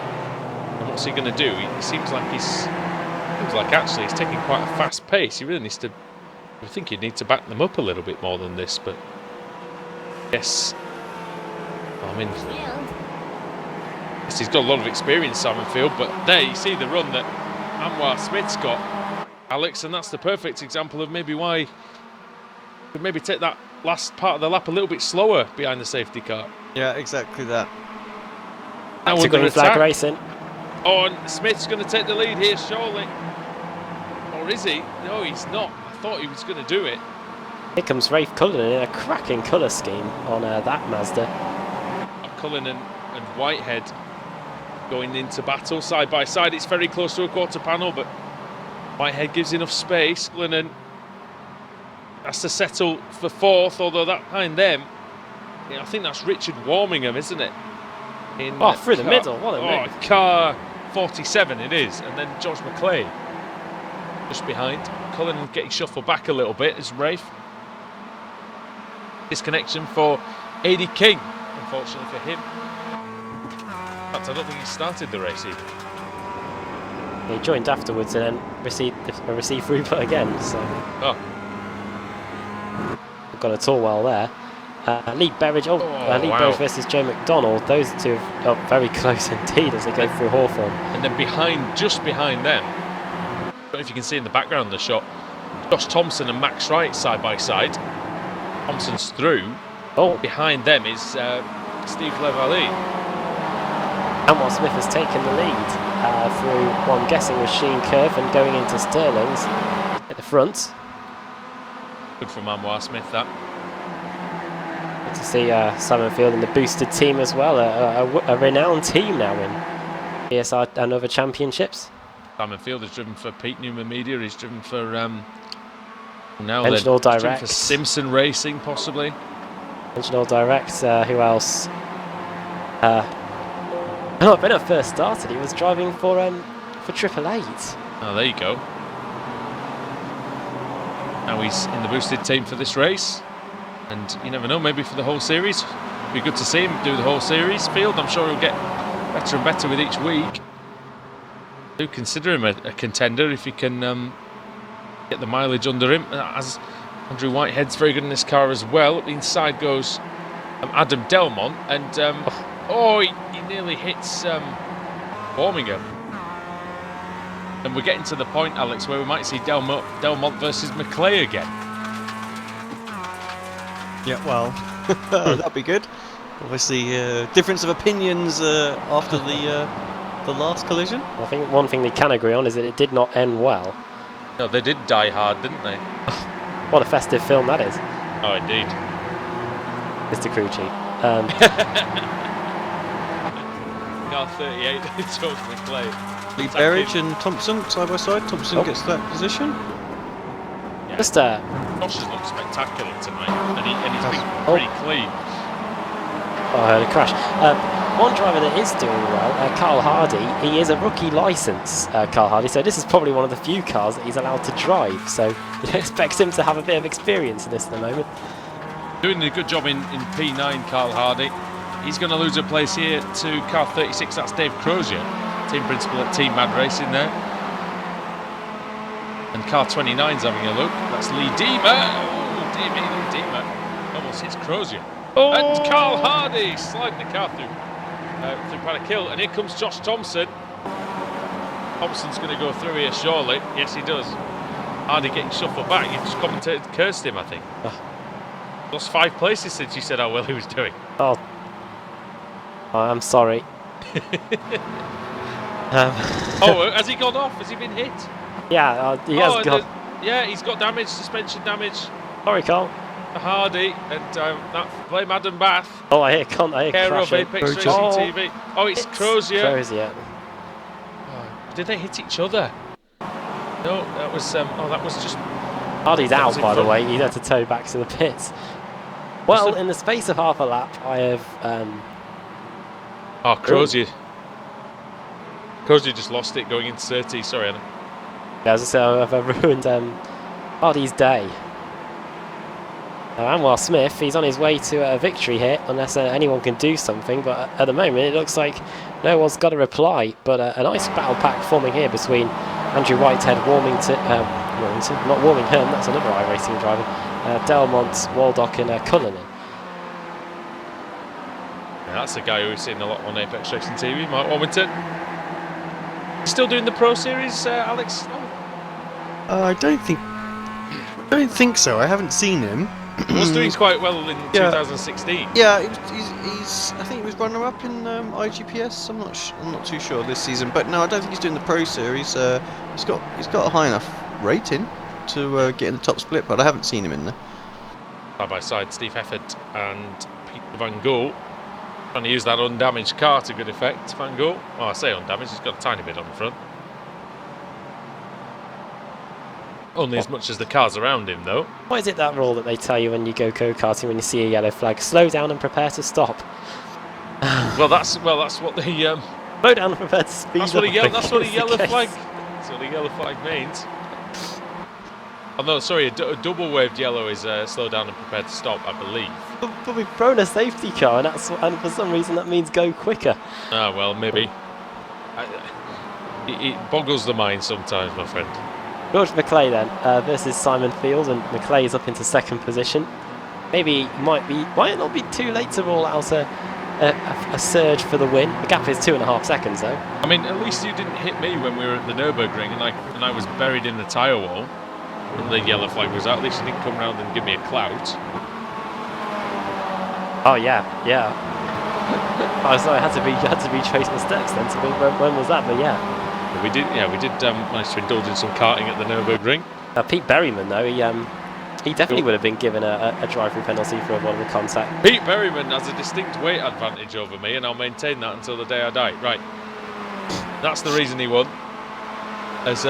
And what's he going to do? He seems like he's taking quite a fast pace. He really needs to. I think you need to back them up a little bit more than this, but yes, yes, he's got a lot of experience, Simon Field. But there you see the run that Anwar Smith's got, Alex, and that's the perfect example of maybe why he could maybe take that last part of the lap a little bit slower behind the safety car. Yeah, exactly that. Now That's a green flag racing. Oh, and Smith's going to take the lead here, surely. Or is he? No, he's not. I thought he was going to do it. Here comes Rafe Cullinan in a cracking colour scheme on that Mazda. Cullinan and Whitehead going into battle side by side. It's very close to a quarter panel, but Whitehead gives enough space. Cullinan has to settle for fourth, although that behind them, I think that's Richard Warmingham, isn't it? Through the middle, what a move. Car 47 it is, and then George McLean just behind. Cullinan getting shuffled back a little bit as Rafe. Disconnection for AD King, unfortunately for him. In fact, I don't think he started the race either. He joined afterwards and then received throughput again, so got a tall well there. Lee Berridge, Berridge versus Joe McDonald. Those two are very close indeed as they go through Hawthorne. And then just behind them, I don't know if you can see in the background of the shot, Josh Thompson and Max Wright side by side. Thompson's through. Behind them is Steve Levalle. Anwar Smith has taken the lead through what I'm guessing was Sheen Curve and going into Sterling's at the front. Good from Anwar Smith, that. Good to see Simon Field in the boosted team as well, a renowned team now in BSR and other championships. Simon Field has driven for Pete Newman Media. He's driven for Conventional Direct. For Simpson Racing, possibly. Conventional Direct. Who else? When I first started, he was driving for Triple Eight. Oh, there you go. Now he's in the boosted team for this race, and you never know, maybe for the whole series. It'd be good to see him do the whole series. Field, I'm sure he'll get better and better with each week. Do consider him a contender if he can get the mileage under him. As Andrew Whitehead's very good in this car as well. Up the inside goes Adam Delmont, and he nearly hits Warmingham. And we're getting to the point, Alex, where we might see Delmont versus McClay again. Yeah, well, that'd be good. Obviously, difference of opinions after the last collision. I think one thing they can agree on is that it did not end well. No, they did die hard, didn't they? What a festive film that is. Oh, indeed. Mr. Crew Chief. Car 38, George McLean. Lee Berridge and Thompson side by side. Thompson gets that position. Yeah. Just Josh has looked spectacular tonight, and he's been pretty clean. Oh, I heard a crash. One driver that is doing well, Carl Hardy, he is a rookie licence, Carl Hardy, so this is probably one of the few cars that he's allowed to drive, so you expect him to have a bit of experience in this at the moment. Doing a good job in P9, Carl Hardy. He's going to lose a place here to car 36, that's Dave Crozier, team principal at Team Mad Racing there. And car 29's having a look, that's Lee Deemer. Oh, dear me, Lee Deemer. Almost hits Crozier. Oh. And Carl Hardy sliding the car through Paddock Hill, and here comes Josh Thompson. Thompson's going to go through here surely. Yes, he does. Hardy getting shuffled back. You've just commentated, cursed him, I think. Lost 5 places since you said how well he was doing. Oh, I'm sorry. Oh, has he gone off? Has he been hit? Yeah, he has got. Yeah, he's got damage, suspension damage. Sorry, Carl. Hardy and blame Adam Bath. Oh, I hear Care of crashing. Apex Racing TV. Oh, it's Crozier. Crozier. Oh, did they hit each other? No, that was just. Hardy's that out, was in by the front. way. He had to tow back to the pits. Well, in the space of half a lap, I have. Oh, Crozier. Crozier just lost it going into 30. Sorry, Anna. Yeah, as I say, I've ruined Hardy's day. Anwar Smith, he's on his way to a victory here, unless anyone can do something, but at the moment it looks like no one's got a reply, but a nice battle pack forming here between Andrew Whitehead, not Warmingham, that's another iRacing driver, Delmont, Waldock and Cullinan. Yeah, that's a guy who we've seen a lot on Apex Racing TV, Mark Warmington. Still doing the Pro Series, Alex? I don't think so. I haven't seen him. He was doing quite well in 2016. Yeah, he's. I think he was runner-up in IGPS. I'm not too sure this season, but no, I don't think he's doing the Pro Series. He's got a high enough rating to get in the top split, but I haven't seen him in there. Side by side, Steve Hefford and Peter Van Gogh trying to use that undamaged car to good effect. Van Gogh, well, I say undamaged, he's got a tiny bit on the front. Only as much as the cars around him, though. What is it, that rule that they tell you when you go go-karting when you see a yellow flag? Slow down and prepare to stop. Well, that's what the slow down and prepare to speed that's what a up. That's what a yellow flag. That's what a yellow flag means. Oh no, sorry, a double waved yellow is slow down and prepare to stop, I believe. But we've thrown a safety car, and for some reason that means go quicker. Ah, well, maybe. It boggles the mind sometimes, my friend. George McClay then versus Simon Field, and McClay is up into second position. Maybe might not be too late to roll out a surge for the win. The gap is 2.5 seconds though. I mean, at least you didn't hit me when we were at the Nürburgring and I was buried in the tyre wall and the yellow flag was out. At least you didn't come round and give me a clout. Oh yeah. Oh, sorry, I had to retrace my steps then to when was that? But yeah. We did manage to indulge in some karting at the Nürburgring. Pete Berryman though, he definitely would have been given a drive-through penalty for avoiding contact. Pete Berryman has a distinct weight advantage over me, and I'll maintain that until the day I die. Right, that's the reason he won. As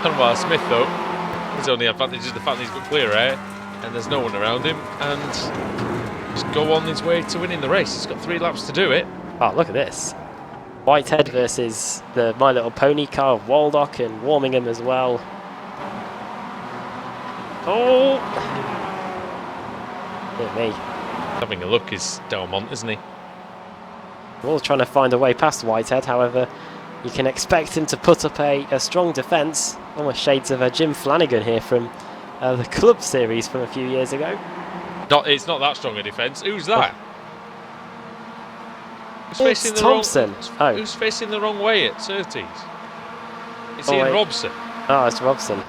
Anwar Smith though, his only advantage is the fact that he's got clear air and there's no one around him, and just go on his way to winning the race. He's got 3 laps to do it. Oh, look at this. Whitehead versus the My Little Pony car of Waldock and Warmingham as well. Oh! Dear me. Having a look is Delmont, isn't he? We're all trying to find a way past Whitehead, however, you can expect him to put up a strong defence. Almost shades of Jim Flanagan here from the Club Series from a few years ago. It's not that strong a defence. Who's that? It's Thompson. Who's facing the wrong way at Surtees? It's Ian Robson. Oh, it's Robson.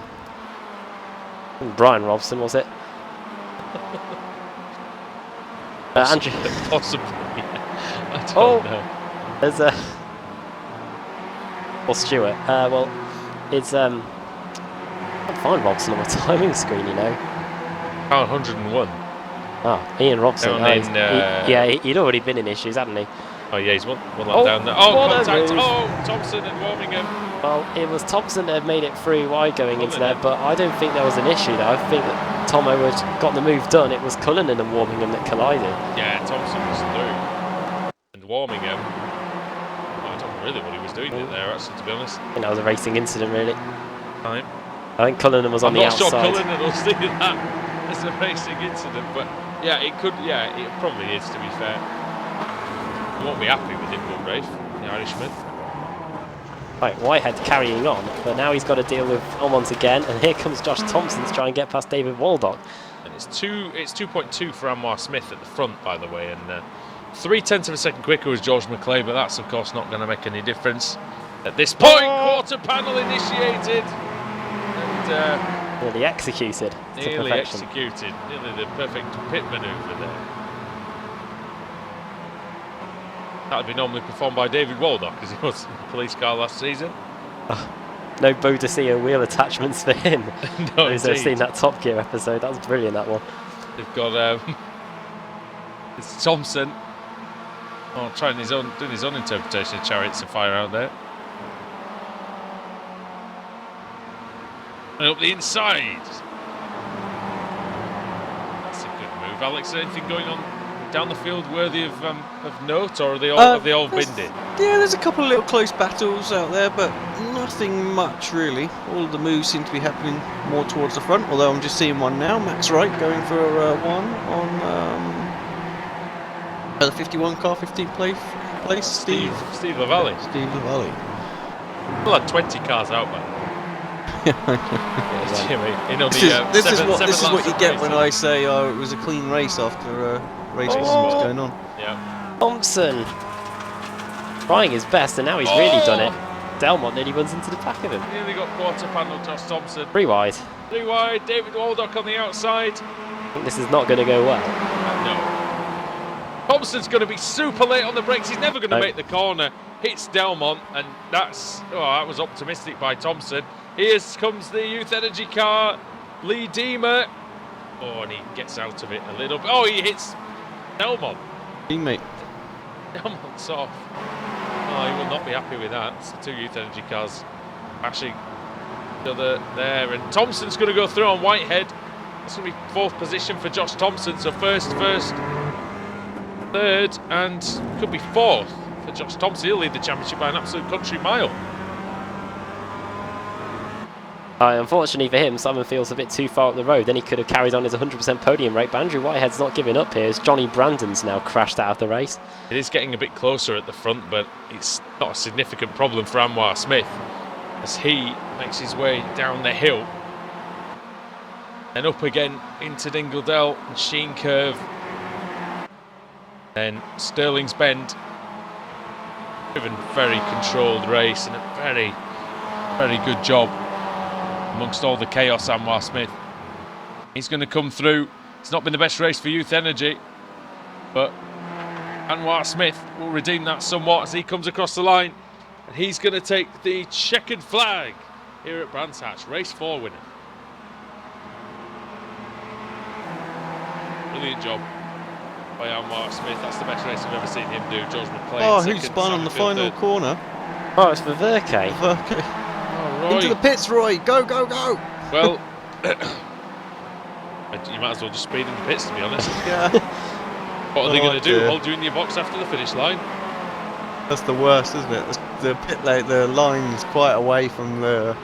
Brian Robson, was it? Andrew. Possibly. Yeah. I don't know. There's or Stewart. Well, it's I can't find Robson on the timing screen, you know. Car 101. Oh, Ian Robson. He'd already been in issues, hadn't he? Oh yeah, he's one lap down there. Oh, what a contact! move. Oh, Thompson and Warmingham. Well, it was Thompson that had made it through wide going into there, but I don't think there was an issue there. I think that Tomo had got the move done. It was Cullinan and Warmingham that collided. Yeah, Thompson was through. And Warmingham, I don't know really what he was doing there, actually, to be honest. I think that was a racing incident, really. Time. I think Cullinan was on the outside. I'm not sure Cullinan will see that as a racing incident, but yeah, it could. Yeah, it probably is, to be fair. You won't be happy with him, will Rafe, the Irishman. Right, Whitehead carrying on, but now he's got to deal with Almond again, and here comes Josh Thompson to try and get past David Waldock. And it's 2.2 for Anwar Smith at the front, by the way, and 0.3 of a second quicker was George McClay, but that's of course not going to make any difference at this point. Quarter panel initiated, and Nearly executed. nearly the perfect pit manoeuvre there. That would be normally performed by David Waldock, as he was in the police car last season. No Bodicea wheel attachments for him. No, Those have seen that Top Gear episode. That was brilliant, that one. They've got it's Thompson. Oh, doing his own interpretation of Chariots of Fire out there. And up the inside. That's a good move, Alex. Anything going on down the field worthy of note, or have they all binned it? Yeah, there's a couple of little close battles out there, but nothing much really. All of the moves seem to be happening more towards the front, although I'm just seeing one now. Max Wright going for one on the 51 car, 15th place. Steve LaValle. Steve LaValle. We'll have 20 cars out, man. This is what you get when I say it was a clean race after race one was going on. Yeah. Thompson trying his best, and now he's really done it. Delmont nearly runs into the back of him. Nearly got quarter panel, Josh Thompson. 3 wide. 3 wide, David Waldock on the outside. I think this is not going to go well. No. Thompson's going to be super late on the brakes. He's never going to make the corner. Hits Delmont, and that was optimistic by Thompson. Here comes the Youth Energy car. Lee Deemer. Oh, and he gets out of it a little bit. Oh, he hits Delmont. Teammate. Delmont's off. Oh, he will not be happy with that. It's the 2 Youth Energy cars bashing each other there. And Thompson's going to go through on Whitehead. That's going to be 4th position for Josh Thompson. So first, 3rd, and could be 4th for Josh Thompson. He'll lead the championship by an absolute country mile. Unfortunately for him, Simon feels a bit too far up the road. Then he could have carried on his 100% podium rate. But Andrew Whitehead's not giving up here, as Johnny Brandon's now crashed out of the race. It is getting a bit closer at the front, but it's not a significant problem for Anwar Smith as he makes his way down the hill and up again into Dingledell and Sheen Curve. Then Stirling's Bend. Driven very controlled race and a very, very good job amongst all the chaos. Anwar Smith, he's going to come through. It's not been the best race for Youth Energy, but Anwar Smith will redeem that somewhat as he comes across the line, and he's going to take the checkered flag here at Brands Hatch. Race 4 winner. Brilliant job by Anwar Smith. That's the best race I've ever seen him do. George McClay. Oh, who spun on the final corner? Oh, it's for Verke. Roy. Into the pits, Roy! Go, go, go! Well, you might as well just speed in the pits, to be honest. Yeah. What are they going to do? Hold you in your box after the finish line? That's the worst, isn't it? The pit lane, the line's quite away from the.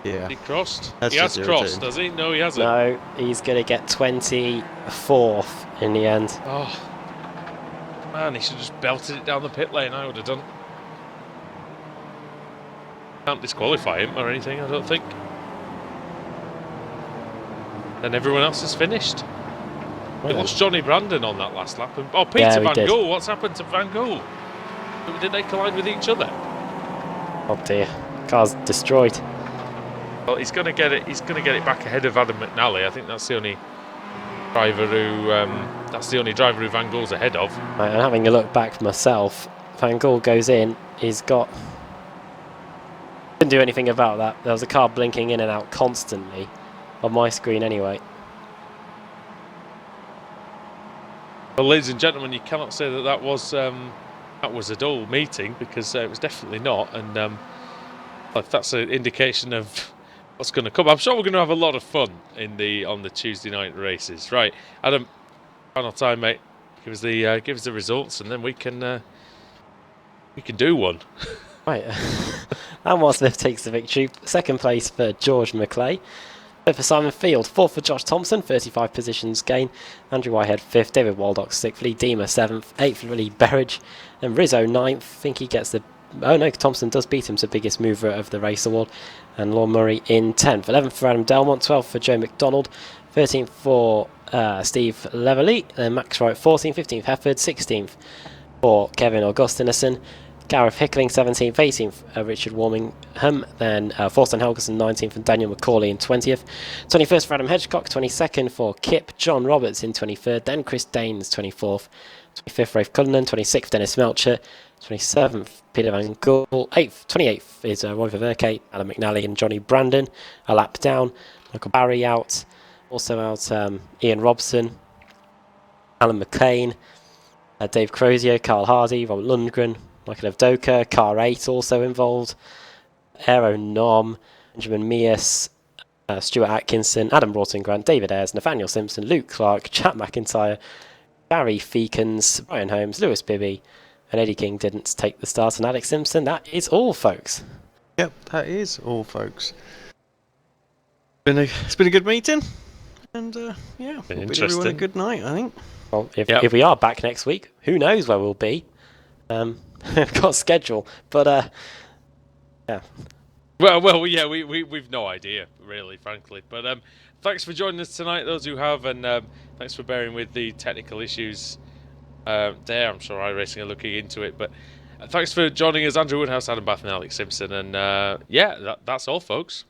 Yeah. He crossed. That's he has just crossed, irritating. does he? No, he hasn't. No, he's going to get 24th in the end. Oh, man, he should have just belted it down the pit lane. I would have done. Can't disqualify him or anything, I don't think. Then everyone else has finished. We lost Johnny Brandon on that last lap. Oh, Peter Van Gool. What's happened to Van Gool? Did they collide with each other? Oh dear, car's destroyed. Well, he's going to get it. He's going to get it back ahead of Adam McNally. I think that's the only driver who. That's the only driver who Van Gool's ahead of. Right, I'm having a look back myself. Van Gool goes in. He's got. Couldn't do anything about that. There was a car blinking in and out constantly on my screen anyway. Well, ladies and gentlemen, you cannot say that that was a dull meeting, because it was definitely not. And if that's an indication of what's going to come, I'm sure we're going to have a lot of fun on the Tuesday night races. Right, Adam, final time, mate. Give us the results, and then we can do one. Right. Anwar Smith takes the victory. Second place for George McClay. Third for Simon Field. Fourth for Josh Thompson, 35 positions gain. Andrew Whitehead 5th. David Waldock 6th. Lee Deemer 7th. 8th for Lee Berridge. And Rizzo 9th. I think he gets the... Oh no, Thompson does beat him to biggest mover of the race award. And Lorne Murray in 10th. 11th for Adam Delmont. 12th for Joe McDonald. 13th for Steve Leverley. And Max Wright 14th. 15th Hefford. 16th for Kevin Augustinason. Gareth Hickling 17th, 18th Richard Warmingham, then Thorsten Helgeson 19th and Daniel McCauley in 20th. 21st for Adam Hedgecock, 22nd for Kip John Roberts in 23rd, then Chris Danes 24th, 25th Rafe Cullinan, 26th Dennis Melcher, 27th Peter Van Gool, 28th is Roy Ververke, Alan McNally and Johnny Brandon, a lap down. Michael Barry out, also out Ian Robson, Alan McCain, Dave Crozier, Carl Hardy, Robert Lundgren, Michael Avdoka, Car 8 also involved, Aero Nom, Benjamin Mears, Stuart Atkinson, Adam Broughton Grant, David Ayres, Nathaniel Simpson, Luke Clark, Chap McIntyre, Gary Feekins, Brian Holmes, Lewis Bibby, and Eddie King didn't take the start, and Alex Simpson. That is all, folks. Yep, that is all, folks. It's been a good meeting, and yeah, we'll bid everyone a good night, I think. Well, if we are back next week, who knows where we'll be? We've got a schedule, but yeah. Well, yeah, we've no idea, really, frankly. But thanks for joining us tonight, those who have, and thanks for bearing with the technical issues there. I'm sure iRacing are looking into it, but thanks for joining us, Andrew Woodhouse, Adam Bath, and Alex Simpson. And yeah, that's all, folks.